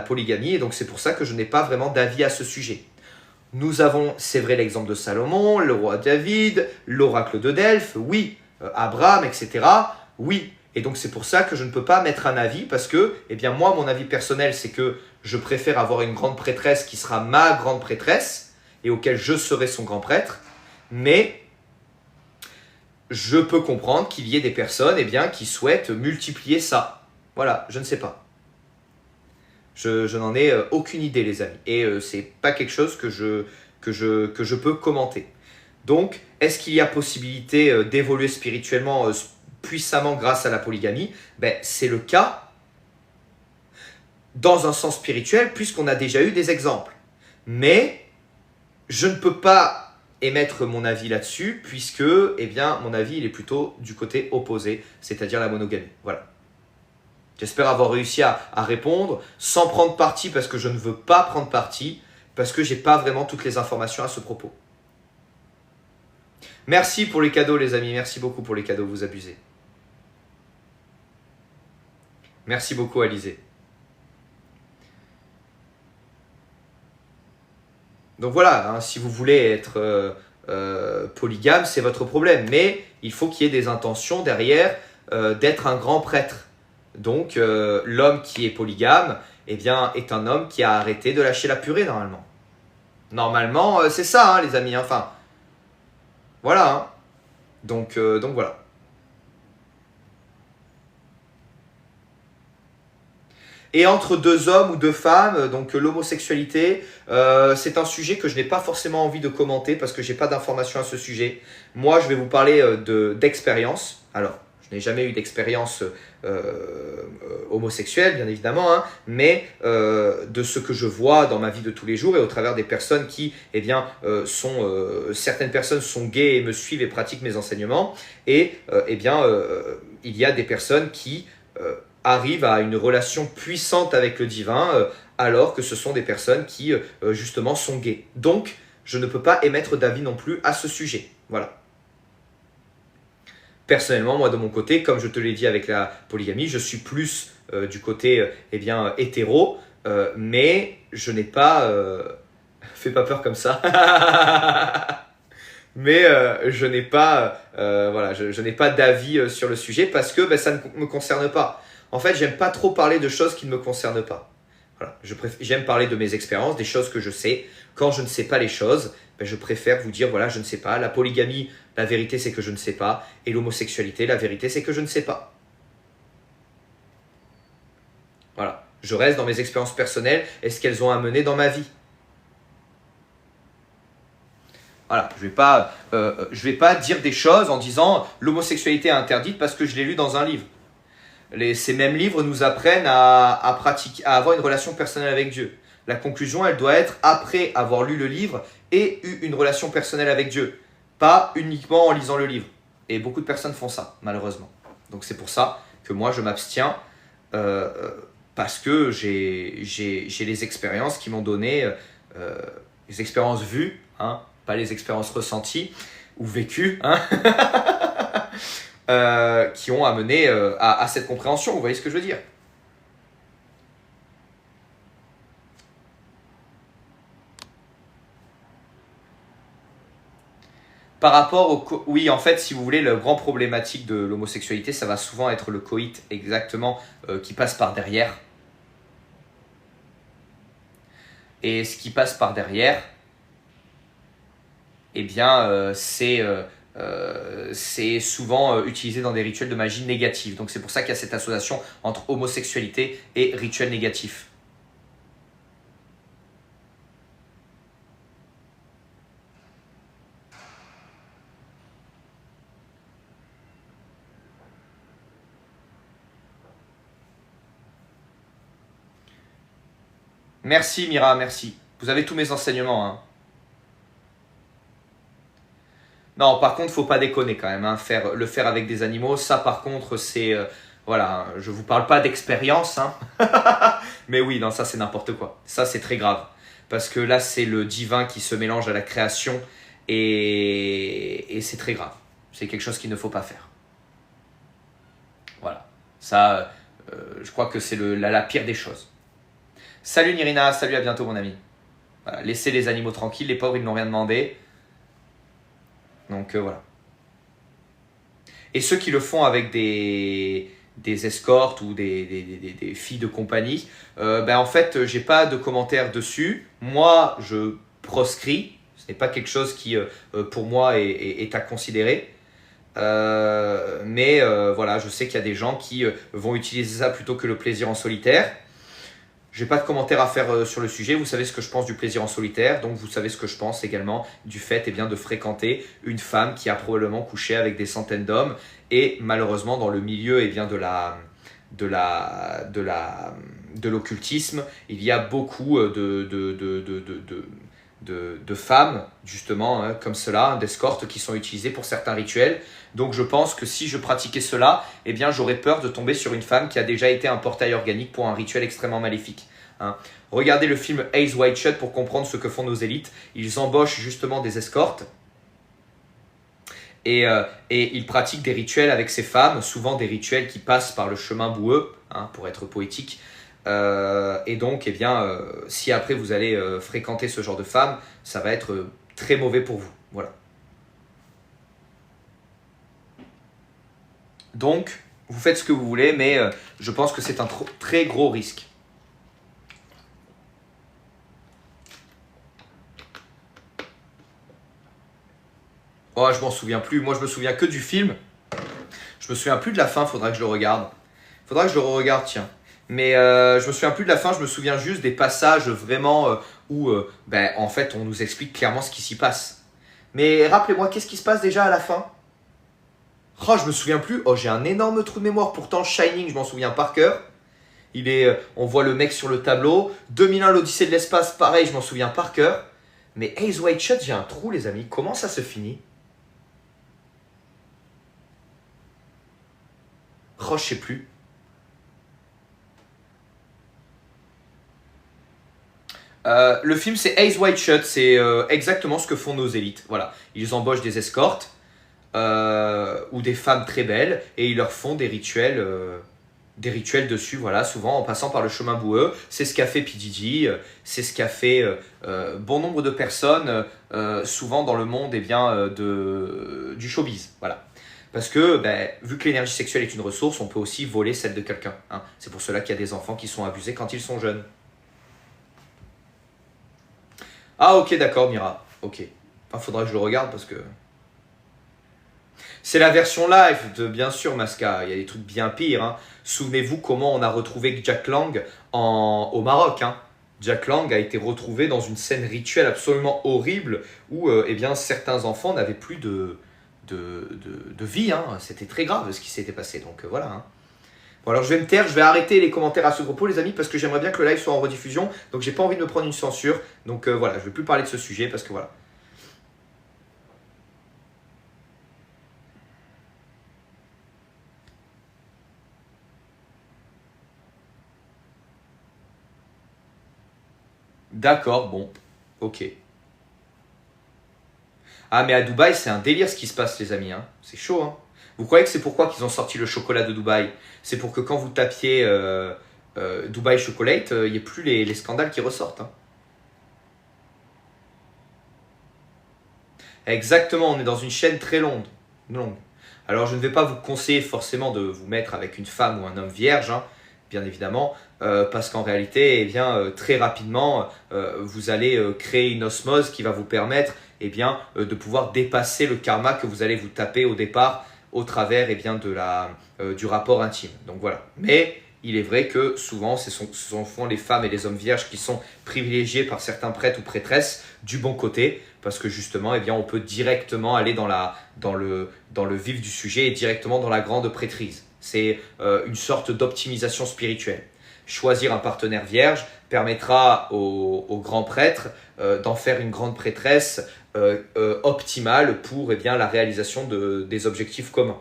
polygamie, et donc c'est pour ça que je n'ai pas vraiment d'avis à ce sujet. Nous avons, c'est vrai, l'exemple de Salomon, le roi David, l'oracle de Delphes, oui, Abraham, etc. Oui, et donc c'est pour ça que je ne peux pas mettre un avis, parce que, eh bien moi, mon avis personnel, c'est que je préfère avoir une grande prêtresse qui sera ma grande prêtresse, et auquel je serai son grand prêtre, mais je peux comprendre qu'il y ait des personnes qui souhaitent multiplier ça. Voilà, je ne sais pas. Je n'en ai aucune idée, les amis. Et c'est pas quelque chose que je peux commenter. Donc, est-ce qu'il y a possibilité d'évoluer spirituellement puissamment grâce à la polygamie? C'est le cas dans un sens spirituel, puisqu'on a déjà eu des exemples. Mais je ne peux pas émettre mon avis là-dessus, puisque mon avis il est plutôt du côté opposé, c'est-à-dire la monogamie. Voilà. J'espère avoir réussi à répondre sans prendre parti, parce que je ne veux pas prendre parti, parce que je n'ai pas vraiment toutes les informations à ce propos. Merci pour les cadeaux, les amis. Merci beaucoup pour les cadeaux, vous abusez. Merci beaucoup, Alizé. Donc voilà, hein, si vous voulez être polygame, c'est votre problème. Mais il faut qu'il y ait des intentions derrière d'être un grand prêtre. Donc l'homme qui est polygame est un homme qui a arrêté de lâcher la purée normalement. Normalement, c'est ça, hein, les amis. Enfin, voilà. Hein. Donc voilà. Et entre deux hommes ou deux femmes, donc l'homosexualité, c'est un sujet que je n'ai pas forcément envie de commenter parce que je n'ai pas d'informations à ce sujet. Moi, je vais vous parler d'expérience. Alors, je n'ai jamais eu d'expérience homosexuelle, bien évidemment, hein, mais de ce que je vois dans ma vie de tous les jours et au travers des personnes qui, certaines personnes sont gays et me suivent et pratiquent mes enseignements. Et il y a des personnes qui arrivent à une relation puissante avec le divin, alors que ce sont des personnes qui, justement, sont gays. Donc, je ne peux pas émettre d'avis non plus à ce sujet. Voilà. Personnellement, moi, de mon côté, comme je te l'ai dit avec la polygamie, je suis plus du côté, hétéro, mais je n'ai pas... Fais pas peur comme ça. Mais je n'ai pas, je n'ai pas d'avis sur le sujet parce que ça ne me concerne pas. En fait, j'aime pas trop parler de choses qui ne me concernent pas. Voilà. J'aime parler de mes expériences, des choses que je sais. Quand je ne sais pas les choses, je préfère vous dire, voilà, je ne sais pas. La polygamie, la vérité, c'est que je ne sais pas. Et l'homosexualité, la vérité, c'est que je ne sais pas. Voilà. Je reste dans mes expériences personnelles et ce qu'elles ont amené dans ma vie. Voilà, je vais pas dire des choses en disant l'homosexualité est interdite parce que je l'ai lu dans un livre. Ces mêmes livres nous apprennent à avoir une relation personnelle avec Dieu. La conclusion, elle doit être après avoir lu le livre et eu une relation personnelle avec Dieu. Pas uniquement en lisant le livre. Et beaucoup de personnes font ça, malheureusement. Donc c'est pour ça que moi, je m'abstiens parce que j'ai les expériences qui m'ont donné, les expériences vues, hein, pas les expériences ressenties ou vécues, hein, qui ont amené à cette compréhension. Vous voyez ce que je veux dire? Par rapport au... Oui, en fait, si vous voulez, le grand problématique de l'homosexualité, ça va souvent être le coït, exactement, qui passe par derrière. Et ce qui passe par derrière, c'est souvent utilisé dans des rituels de magie négatifs. Donc c'est pour ça qu'il y a cette association entre homosexualité et rituel négatif. Merci Mira, merci. Vous avez tous mes enseignements, hein. Non, par contre, faut pas déconner quand même, hein. Le faire avec des animaux, ça par contre, c'est... voilà, je vous parle pas d'expérience, hein. Mais oui, non, ça c'est n'importe quoi. Ça c'est très grave. parce que là, c'est le divin qui se mélange à la création et c'est très grave. C'est quelque chose qu'il ne faut pas faire. Voilà. Ça, je crois que c'est la pire des choses. Salut Nirina, salut, à bientôt mon ami. Voilà, laissez les animaux tranquilles, les pauvres, ils n'ont rien demandé. Donc voilà. Et ceux qui le font avec des escortes ou des filles de compagnie, en fait, j'ai pas de commentaires dessus. Moi, je proscris. Ce n'est pas quelque chose qui, pour moi, est à considérer. Mais voilà, je sais qu'il y a des gens qui vont utiliser ça plutôt que le plaisir en solitaire. Je n'ai pas de commentaire à faire sur le sujet. Vous savez ce que je pense du plaisir en solitaire. Donc, vous savez ce que je pense également du fait de fréquenter une femme qui a probablement couché avec des centaines d'hommes. Et malheureusement, dans le milieu de l'occultisme, il y a beaucoup de femmes, justement, hein, comme cela, d'escortes qui sont utilisées pour certains rituels. Donc je pense que si je pratiquais cela, eh bien j'aurais peur de tomber sur une femme qui a déjà été un portail organique pour un rituel extrêmement maléfique. Hein. Regardez le film Eyes Wide Shut pour comprendre ce que font nos élites. Ils embauchent justement des escortes et ils pratiquent des rituels avec ces femmes, souvent des rituels qui passent par le chemin boueux, hein, pour être poétique. Et donc, eh bien, si après vous allez fréquenter ce genre de femmes, ça va être très mauvais pour vous. Voilà. Donc, vous faites ce que vous voulez, mais je pense que c'est un très gros risque. Oh, je m'en souviens plus. Moi, je me souviens que du film. Je me souviens plus de la fin, faudra que je le regarde. Faudra que je le regarde, tiens. Mais je me souviens plus de la fin, je me souviens juste des passages vraiment où en fait on nous explique clairement ce qui s'y passe. Mais rappelez-moi, qu'est-ce qui se passe déjà à la fin? Oh, je me souviens plus. Oh, j'ai un énorme trou de mémoire. Pourtant, Shining, je m'en souviens par cœur. On voit le mec sur le tableau. 2001, l'Odyssée de l'espace, pareil, je m'en souviens par cœur. Mais Eyes Wide Shut, j'ai un trou, les amis. Comment ça se finit? Oh, je sais plus. Le film, c'est Eyes Wide Shut. C'est exactement ce que font nos élites. Voilà. Ils embauchent des escortes ou des femmes très belles et ils leur font des rituels dessus, voilà, souvent en passant par le chemin boueux. C'est ce qu'a fait P. Diddy, c'est ce qu'a fait bon nombre de personnes, souvent dans le monde du showbiz. Voilà. Parce que, vu que l'énergie sexuelle est une ressource, on peut aussi voler celle de quelqu'un. Hein. C'est pour cela qu'il y a des enfants qui sont abusés quand ils sont jeunes. Ah ok, d'accord, Mira. Ok. Enfin, faudra que je le regarde parce que... C'est la version live de, bien sûr, Masca. Il y a des trucs bien pires. Hein. Souvenez-vous comment on a retrouvé Jack Lang au Maroc. Hein. Jack Lang a été retrouvé dans une scène rituelle absolument horrible où certains enfants n'avaient plus de vie. Hein. C'était très grave ce qui s'était passé. Donc voilà. Hein. Bon, alors je vais me taire, je vais arrêter les commentaires à ce propos, les amis, parce que j'aimerais bien que le live soit en rediffusion. Donc j'ai pas envie de me prendre une censure. Donc voilà, je vais plus parler de ce sujet parce que voilà. D'accord, bon, ok. Ah, mais à Dubaï, c'est un délire ce qui se passe, les amis. Hein. C'est chaud. Hein. Vous croyez que c'est pourquoi qu'ils ont sorti le chocolat de Dubaï? C'est pour que quand vous tapiez Dubaï Chocolate, il n'y ait plus les scandales qui ressortent. Hein. Exactement, on est dans une chaîne très longue. Alors, je ne vais pas vous conseiller forcément de vous mettre avec une femme ou un homme vierge, hein, bien évidemment, parce qu'en réalité, très rapidement, vous allez créer une osmose qui va vous permettre de pouvoir dépasser le karma que vous allez vous taper au départ au travers du rapport intime. Donc voilà. Mais il est vrai que souvent, ce sont les femmes et les hommes vierges qui sont privilégiés par certains prêtres ou prêtresses du bon côté, parce que justement, on peut directement aller dans le vif du sujet et directement dans la grande prêtrise. C'est une sorte d'optimisation spirituelle. Choisir un partenaire vierge permettra au grand prêtre d'en faire une grande prêtresse optimale pour la réalisation des objectifs communs.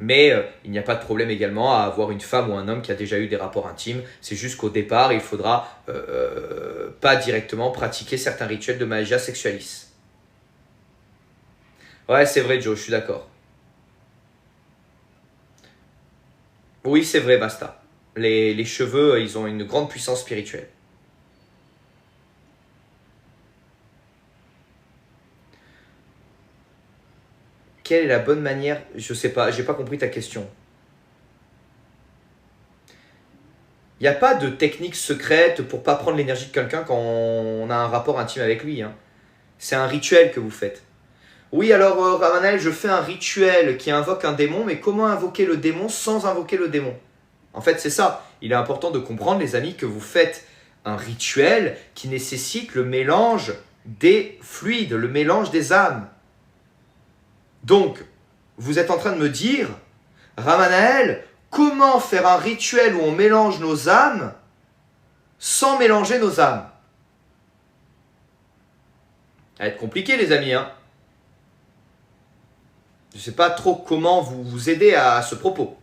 Mais il n'y a pas de problème également à avoir une femme ou un homme qui a déjà eu des rapports intimes. C'est juste qu'au départ, il faudra pas directement pratiquer certains rituels de magia sexualis. Ouais, c'est vrai, Joe, je suis d'accord. Oui, c'est vrai, Basta. Les cheveux, ils ont une grande puissance spirituelle. Quelle est la bonne manière? Je sais pas, j'ai pas compris ta question. Il n'y a pas de technique secrète pour pas prendre l'énergie de quelqu'un quand on a un rapport intime avec lui, hein. C'est un rituel que vous faites. Oui, alors Ramanel, je fais un rituel qui invoque un démon, mais comment invoquer le démon sans invoquer le démon? En fait, c'est ça. Il est important de comprendre, les amis, que vous faites un rituel qui nécessite le mélange des fluides, le mélange des âmes. Donc, vous êtes en train de me dire, Ramanaël, comment faire un rituel où on mélange nos âmes sans mélanger nos âmes? Ça va être compliqué, les amis, hein. Je ne sais pas trop comment vous aider à ce propos.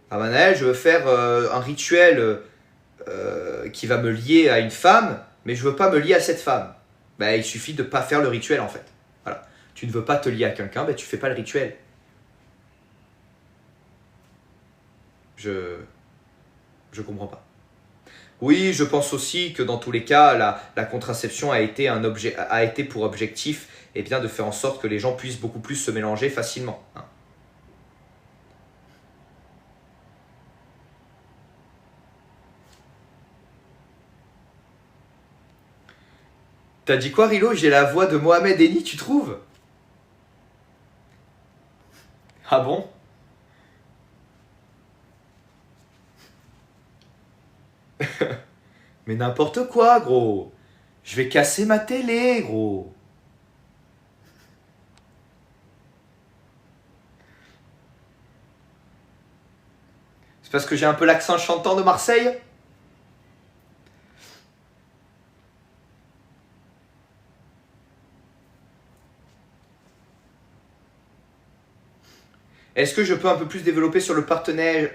Ramanaël, je veux faire un rituel qui va me lier à une femme, mais je ne veux pas me lier à cette femme. Ben, il suffit de ne pas faire le rituel, en fait. Voilà. Tu ne veux pas te lier à quelqu'un, ben, tu ne fais pas le rituel. Je comprends pas. Oui, je pense aussi que dans tous les cas, la contraception a été pour objectif de faire en sorte que les gens puissent beaucoup plus se mélanger facilement, hein. T'as dit quoi, Rilo? J'ai la voix de Mohamed Eni, tu trouves? Ah bon? Mais n'importe quoi, gros. Je vais casser ma télé, gros. C'est parce que j'ai un peu l'accent chantant de Marseille? Est-ce que je peux un peu plus développer sur le partenaire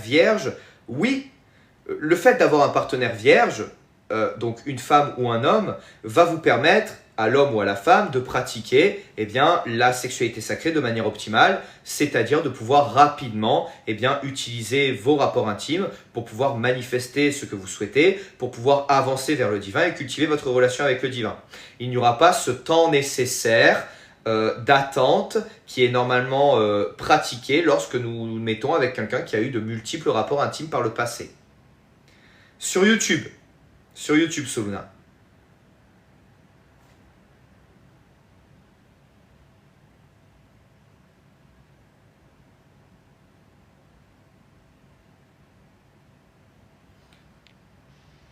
vierge? Oui. Le fait d'avoir un partenaire vierge, donc une femme ou un homme, va vous permettre à l'homme ou à la femme de pratiquer la sexualité sacrée de manière optimale, c'est-à-dire de pouvoir rapidement utiliser vos rapports intimes pour pouvoir manifester ce que vous souhaitez, pour pouvoir avancer vers le divin et cultiver votre relation avec le divin. Il n'y aura pas ce temps nécessaire d'attente qui est normalement pratiqué lorsque nous nous mettons avec quelqu'un qui a eu de multiples rapports intimes par le passé. Sur YouTube, Soluna.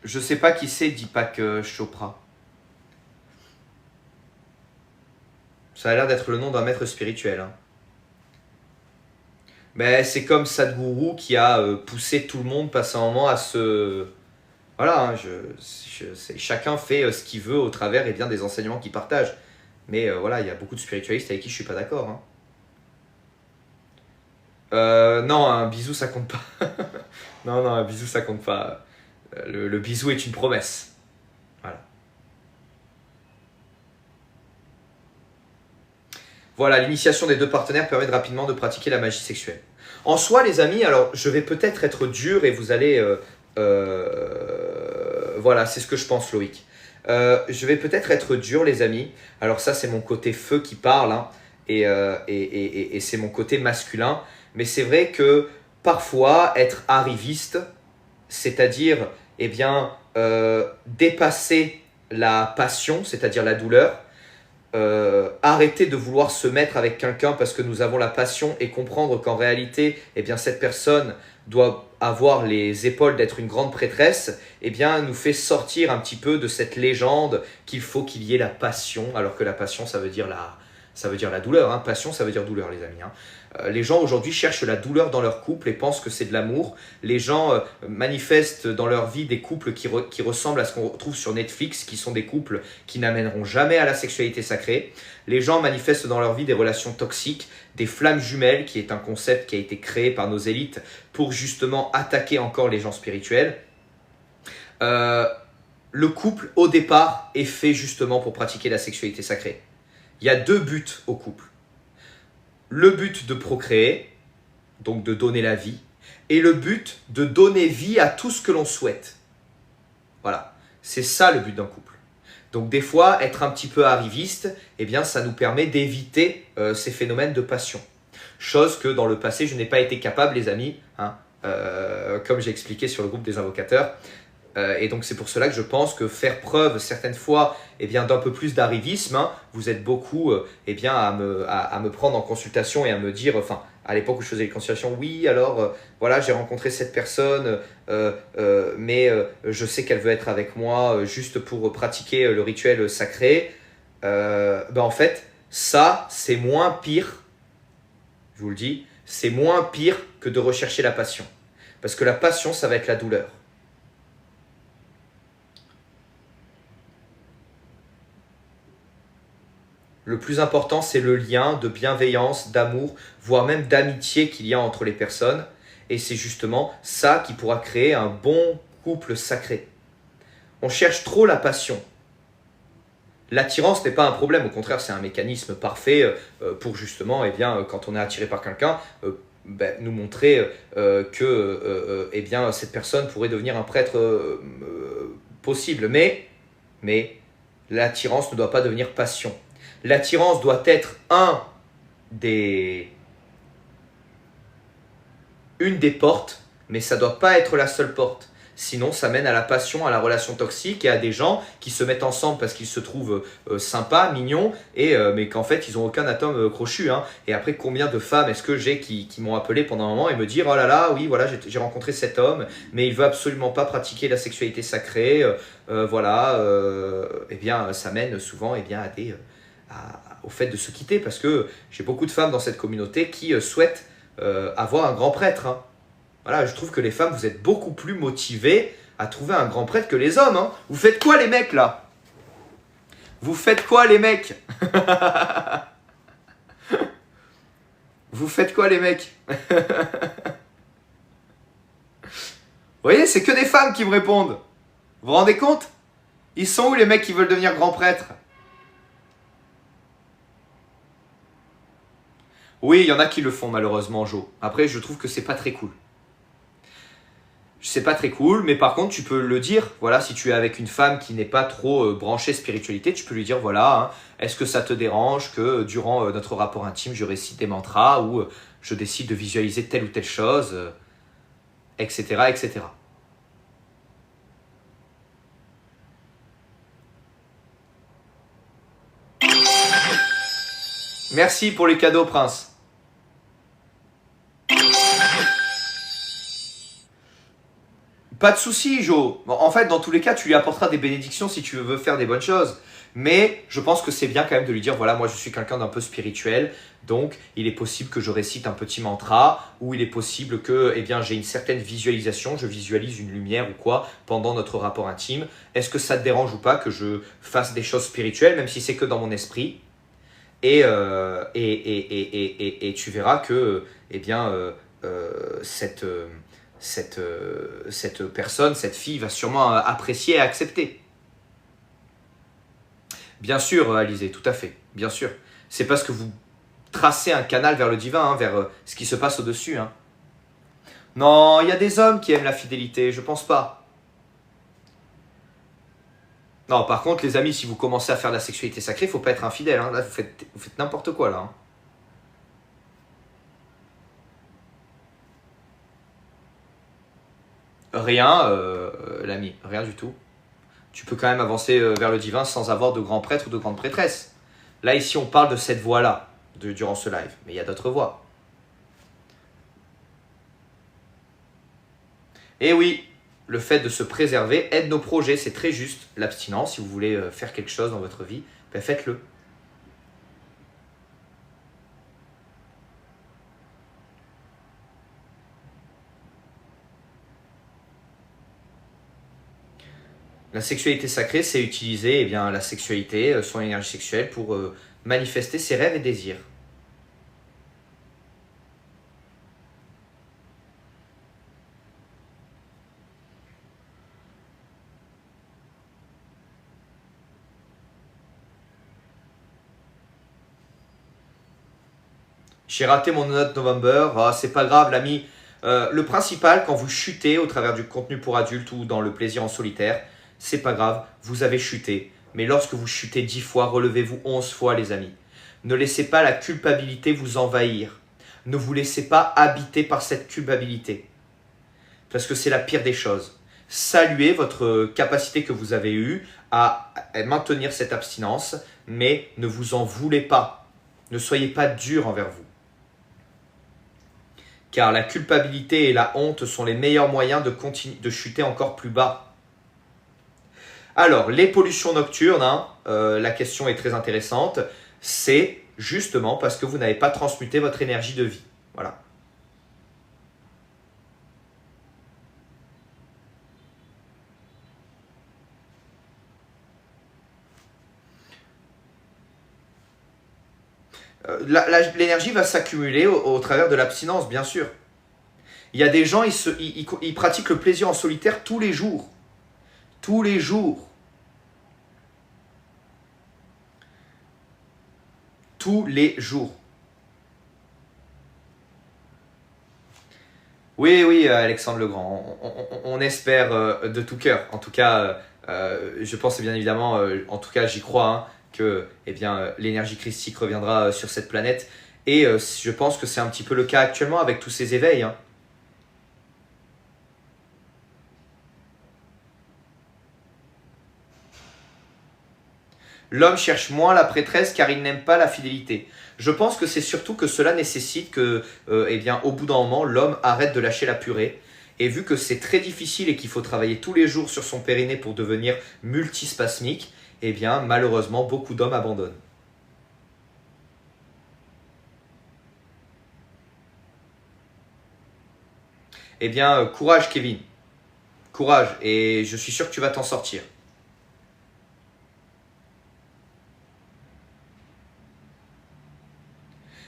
Je sais pas qui c'est Deepak Chopra. Ça a l'air d'être le nom d'un maître spirituel, hein. Mais c'est comme Sadhguru qui a poussé tout le monde passer un moment à se... Voilà, hein, chacun fait ce qu'il veut au travers des enseignements qu'il partage. Mais voilà, il y a beaucoup de spiritualistes avec qui je suis pas d'accord, hein. Non, un bisou ça compte pas. Non, un bisou ça compte pas. Le bisou est une promesse. Voilà. Voilà, l'initiation des deux partenaires permet rapidement de pratiquer la magie sexuelle. En soi, les amis, alors je vais peut-être être dur et vous allez... voilà, c'est ce que je pense, Loïc. Je vais peut-être être dur, les amis. Alors ça, c'est mon côté feu qui parle, hein, et c'est mon côté masculin. Mais c'est vrai que parfois, être arriviste, c'est-à-dire dépasser la passion, c'est-à-dire la douleur, arrêter de vouloir se mettre avec quelqu'un parce que nous avons la passion et comprendre qu'en réalité, cette personne doit avoir les épaules d'être une grande prêtresse, nous fait sortir un petit peu de cette légende qu'il faut qu'il y ait la passion, alors que la passion, ça veut dire Ça veut dire la douleur, hein. Passion, ça veut dire douleur, les amis. Hein. Les gens aujourd'hui cherchent la douleur dans leur couple et pensent que c'est de l'amour. Les gens manifestent dans leur vie des couples qui ressemblent à ce qu'on trouve sur Netflix, qui sont des couples qui n'amèneront jamais à la sexualité sacrée. Les gens manifestent dans leur vie des relations toxiques, des flammes jumelles, qui est un concept qui a été créé par nos élites pour justement attaquer encore les gens spirituels. Le couple, au départ, est fait justement pour pratiquer la sexualité sacrée. Il y a 2 buts au couple. Le but de procréer, donc de donner la vie, et le but de donner vie à tout ce que l'on souhaite. Voilà, c'est ça le but d'un couple. Donc des fois, être un petit peu arriviste, eh bien, ça nous permet d'éviter ces phénomènes de passion. Chose que dans le passé, je n'ai pas été capable, les amis, hein, comme j'ai expliqué sur le groupe des invocateurs. Et donc c'est pour cela que je pense que faire preuve certaines fois eh bien, d'un peu plus d'arrivisme, hein, vous êtes beaucoup eh bien, à me prendre en consultation et à me dire, enfin à l'époque où je faisais les consultations, oui alors voilà j'ai rencontré cette personne mais je sais qu'elle veut être avec moi juste pour pratiquer le rituel sacré. En fait ça c'est moins pire, je vous le dis, c'est moins pire que de rechercher la passion. Parce que la passion ça va être la douleur. Le plus important, c'est le lien de bienveillance, d'amour, voire même d'amitié qu'il y a entre les personnes. Et c'est justement ça qui pourra créer un bon couple sacré. On cherche trop la passion. L'attirance n'est pas un problème, au contraire, c'est un mécanisme parfait pour justement, eh bien, quand on est attiré par quelqu'un, nous montrer que eh bien, cette personne pourrait devenir un prêtre possible. Mais l'attirance ne doit pas devenir passion. L'attirance doit être une des portes, mais ça ne doit pas être la seule porte. Sinon, ça mène à la passion, à la relation toxique et à des gens qui se mettent ensemble parce qu'ils se trouvent sympas, mignons, mais qu'en fait, ils n'ont aucun atome crochu. Hein. Et après, combien de femmes est-ce que j'ai qui m'ont appelé pendant un moment et me dire « Oh là là, oui, voilà, j'ai rencontré cet homme, mais il ne veut absolument pas pratiquer la sexualité sacrée. Voilà, eh bien, ça mène souvent eh bien, au fait de se quitter parce que j'ai beaucoup de femmes dans cette communauté qui souhaitent avoir un grand prêtre. Hein. Voilà, je trouve que les femmes, vous êtes beaucoup plus motivées à trouver un grand prêtre que les hommes. Hein. Vous faites quoi les mecs là? Vous faites quoi les mecs? Vous faites quoi les mecs? Vous voyez, c'est que des femmes qui me répondent. Vous vous rendez compte? Ils sont où les mecs qui veulent devenir grands prêtres? Oui, il y en a qui le font malheureusement, Jo. Après, je trouve que c'est pas très cool. C'est pas très cool, mais par contre, tu peux le dire. Voilà, si tu es avec une femme qui n'est pas trop branchée spiritualité, tu peux lui dire, voilà, hein, est-ce que ça te dérange que durant notre rapport intime, je récite des mantras ou je décide de visualiser telle ou telle chose, etc., etc. Merci pour les cadeaux, Prince. Pas de souci, Jo. Bon, en fait, dans tous les cas, tu lui apporteras des bénédictions si tu veux faire des bonnes choses. Mais je pense que c'est bien quand même de lui dire, voilà, moi je suis quelqu'un d'un peu spirituel, donc il est possible que je récite un petit mantra, ou il est possible que eh bien, j'ai une certaine visualisation, je visualise une lumière ou quoi pendant notre rapport intime. Est-ce que ça te dérange ou pas que je fasse des choses spirituelles, même si c'est que dans mon esprit? Et tu verras que eh bien, cette personne, cette fille va sûrement apprécier et accepter. Bien sûr, Alizé, tout à fait, bien sûr. C'est parce que vous tracez un canal vers le divin, hein, vers ce qui se passe au-dessus. Hein. Non, il y a des hommes qui aiment la fidélité, je pense pas. Non, par contre, les amis, si vous commencez à faire de la sexualité sacrée, il ne faut pas être infidèle. Hein. Là, vous faites n'importe quoi, là. Hein. Rien, l'ami, rien du tout. Tu peux quand même avancer vers le divin sans avoir de grands prêtres ou de grandes prêtresses. Là, ici, on parle de cette voie-là durant ce live, mais il y a d'autres voies. Et oui, le fait de se préserver aide nos projets, c'est très juste. L'abstinence, si vous voulez faire quelque chose dans votre vie, ben faites-le. La sexualité sacrée, c'est utiliser eh bien, la sexualité, son énergie sexuelle pour manifester ses rêves et désirs. J'ai raté mon note November, ah, c'est pas grave l'ami. Le principal, quand vous chutez au travers du contenu pour adultes ou dans le plaisir en solitaire, c'est pas grave, vous avez chuté. Mais lorsque vous chutez 10 fois, relevez-vous 11 fois les amis. Ne laissez pas la culpabilité vous envahir. Ne vous laissez pas habiter par cette culpabilité. Parce que c'est la pire des choses. Saluez votre capacité que vous avez eue à maintenir cette abstinence, mais ne vous en voulez pas. Ne soyez pas dur envers vous. Car la culpabilité et la honte sont les meilleurs moyens de chuter encore plus bas. Alors, les pollutions nocturnes, la question est très intéressante, c'est justement parce que vous n'avez pas transmuté votre énergie de vie. Voilà. L'énergie va s'accumuler au travers de l'abstinence, bien sûr. Il y a des gens, ils pratiquent le plaisir en solitaire tous les jours. Tous les jours. Tous les jours. Oui, oui, Alexandre Legrand, on espère de tout cœur. En tout cas, je pense bien évidemment, en tout cas j'y crois, que eh bien, l'énergie christique reviendra sur cette planète. Et je pense que c'est un petit peu le cas actuellement avec tous ces éveils. L'homme cherche moins la prêtresse car il n'aime pas la fidélité. Je pense que c'est surtout que cela nécessite que, eh bien, au bout d'un moment, l'homme arrête de lâcher la purée. Et vu que c'est très difficile et qu'il faut travailler tous les jours sur son périnée pour devenir multispasmique, eh bien, malheureusement, beaucoup d'hommes abandonnent. Eh bien, courage Kevin. Courage et je suis sûr que tu vas t'en sortir.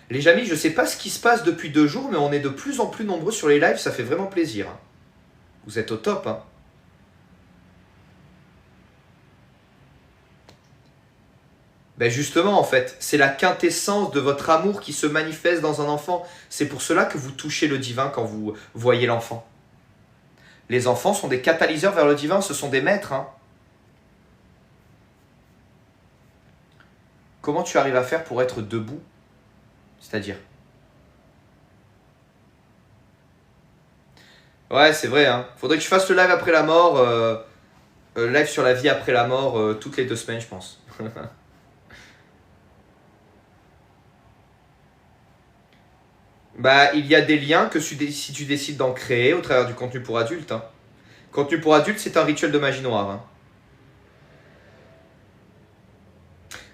Les amis, je ne sais pas ce qui se passe depuis 2 jours, mais on est de plus en plus nombreux sur les lives, ça fait vraiment plaisir. Vous êtes au top. Ben justement, en fait, c'est la quintessence de votre amour qui se manifeste dans un enfant. C'est pour cela que vous touchez le divin quand vous voyez l'enfant. Les enfants sont des catalyseurs vers le divin, ce sont des maîtres. Comment tu arrives à faire pour être debout? C'est-à-dire? Ouais, c'est vrai. Faudrait que je fasse le live après la mort. Live sur la vie après la mort toutes les 2 semaines, je pense. Bah, il y a des liens que si tu décides d'en créer au travers du contenu pour adultes. Contenu pour adultes, c'est un rituel de magie noire.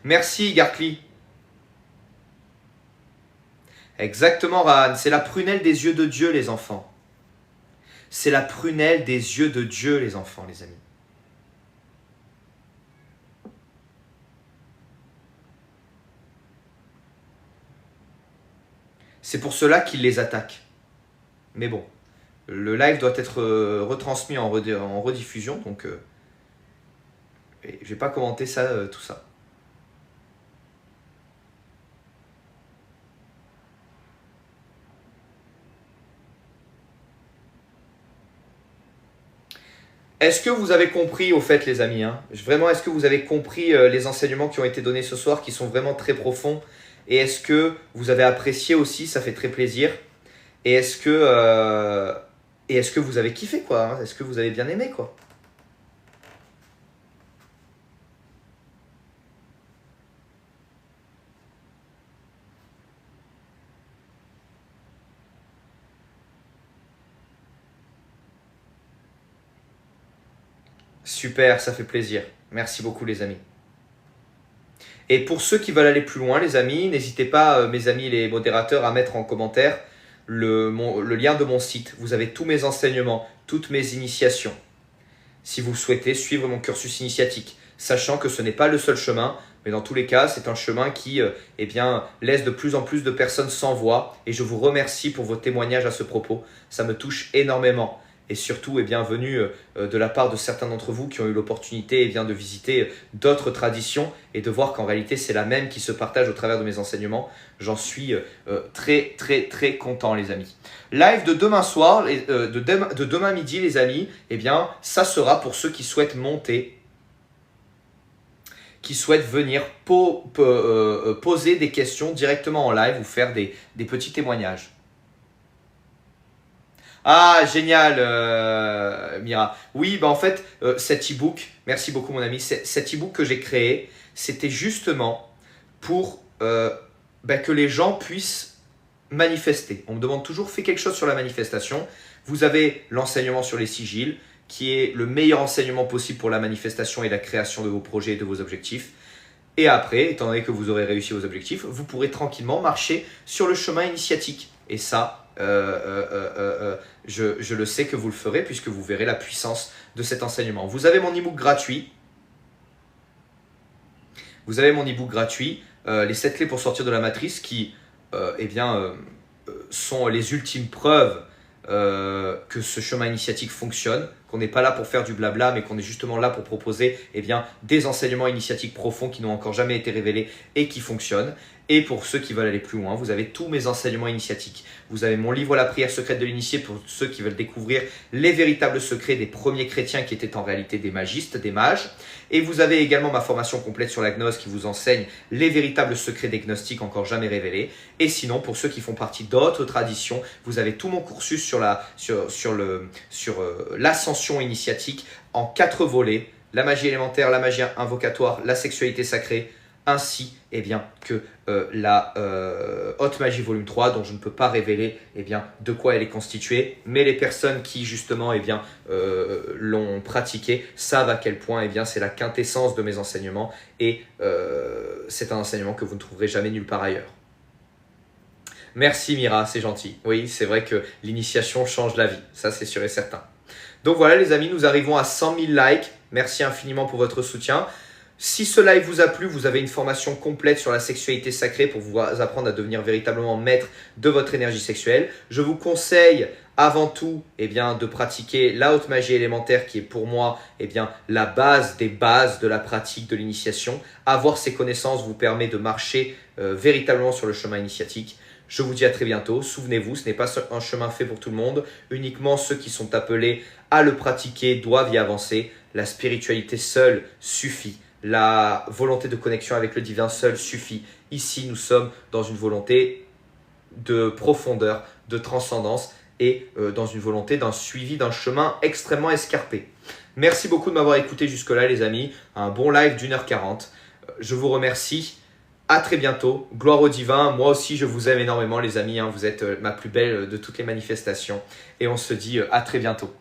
Merci, Garkly. Exactement, Rahan. C'est la prunelle des yeux de Dieu, les enfants. C'est la prunelle des yeux de Dieu, les enfants, les amis. C'est pour cela qu'il les attaque. Mais bon, le live doit être retransmis en rediffusion, donc je ne vais pas commenter ça, tout ça. Est-ce que vous avez compris, au fait, les amis, Vraiment, est-ce que vous avez compris les enseignements qui ont été donnés ce soir, qui sont vraiment très profonds? Et est-ce que vous avez apprécié aussi? Ça fait très plaisir. Et est-ce que vous avez kiffé, quoi? Est-ce que vous avez bien aimé, quoi? Super, ça fait plaisir. Merci beaucoup, les amis. Et pour ceux qui veulent aller plus loin, les amis, n'hésitez pas, mes amis les modérateurs, à mettre en commentaire le lien de mon site. Vous avez tous mes enseignements, toutes mes initiations. si vous souhaitez suivre mon cursus initiatique, sachant que ce n'est pas le seul chemin, mais dans tous les cas, c'est un chemin qui laisse de plus en plus de personnes sans voix. Et je vous remercie pour vos témoignages à ce propos. Ça me touche énormément. Et surtout, venu de la part de certains d'entre vous qui ont eu l'opportunité de visiter d'autres traditions et de voir qu'en réalité, c'est la même qui se partage au travers de mes enseignements. J'en suis très, très, très content, les amis. Live de demain soir, de demain midi, les amis, ça sera pour ceux qui souhaitent monter, qui souhaitent venir poser des questions directement en live ou faire des petits témoignages. Ah, génial, Mira. Oui, en fait, cet e-book, merci beaucoup mon ami, cet e-book que j'ai créé, c'était justement pour que les gens puissent manifester. On me demande toujours, fais quelque chose sur la manifestation. Vous avez l'enseignement sur les sigils, qui est le meilleur enseignement possible pour la manifestation et la création de vos projets et de vos objectifs. Et après, étant donné que vous aurez réussi vos objectifs, vous pourrez tranquillement marcher sur le chemin initiatique. Et ça, je le sais que vous le ferez puisque vous verrez la puissance de cet enseignement. Vous avez mon e-book gratuit. Vous avez mon e-book gratuit, les 7 clés pour sortir de la matrice qui sont les ultimes preuves que ce chemin initiatique fonctionne, qu'on n'est pas là pour faire du blabla, mais qu'on est justement là pour proposer des enseignements initiatiques profonds qui n'ont encore jamais été révélés et qui fonctionnent. Et pour ceux qui veulent aller plus loin, vous avez tous mes enseignements initiatiques. Vous avez mon livre La prière secrète de l'initié pour ceux qui veulent découvrir les véritables secrets des premiers chrétiens qui étaient en réalité des magistes, des mages. Et vous avez également ma formation complète sur la gnose qui vous enseigne les véritables secrets des gnostiques encore jamais révélés. Et sinon, pour ceux qui font partie d'autres traditions, vous avez tout mon cursus sur l'ascension initiatique en 4 volets. La magie élémentaire, la magie invocatoire, la sexualité sacrée, ainsi que la haute magie volume 3 dont je ne peux pas révéler de quoi elle est constituée, mais les personnes qui justement l'ont pratiqué savent à quel point c'est la quintessence de mes enseignements et c'est un enseignement que vous ne trouverez jamais nulle part ailleurs. Merci Mira, c'est gentil. Oui, c'est vrai que l'initiation change la vie, ça c'est sûr et certain. Donc voilà les amis, nous arrivons à 100 000 likes. Merci infiniment pour votre soutien. Si ce live vous a plu, vous avez une formation complète sur la sexualité sacrée pour vous apprendre à devenir véritablement maître de votre énergie sexuelle. Je vous conseille avant tout de pratiquer la haute magie élémentaire qui est pour moi la base des bases de la pratique de l'initiation. Avoir ces connaissances vous permet de marcher véritablement sur le chemin initiatique. Je vous dis à très bientôt. Souvenez-vous, ce n'est pas un chemin fait pour tout le monde. Uniquement ceux qui sont appelés à le pratiquer doivent y avancer. La spiritualité seule suffit. La volonté de connexion avec le divin seul suffit. Ici, nous sommes dans une volonté de profondeur, de transcendance et dans une volonté d'un suivi d'un chemin extrêmement escarpé. Merci beaucoup de m'avoir écouté jusque-là, les amis. Un bon live d'1h40. Je vous remercie. À très bientôt. Gloire au divin. Moi aussi, je vous aime énormément, les amis. Vous êtes ma plus belle de toutes les manifestations. Et on se dit à très bientôt.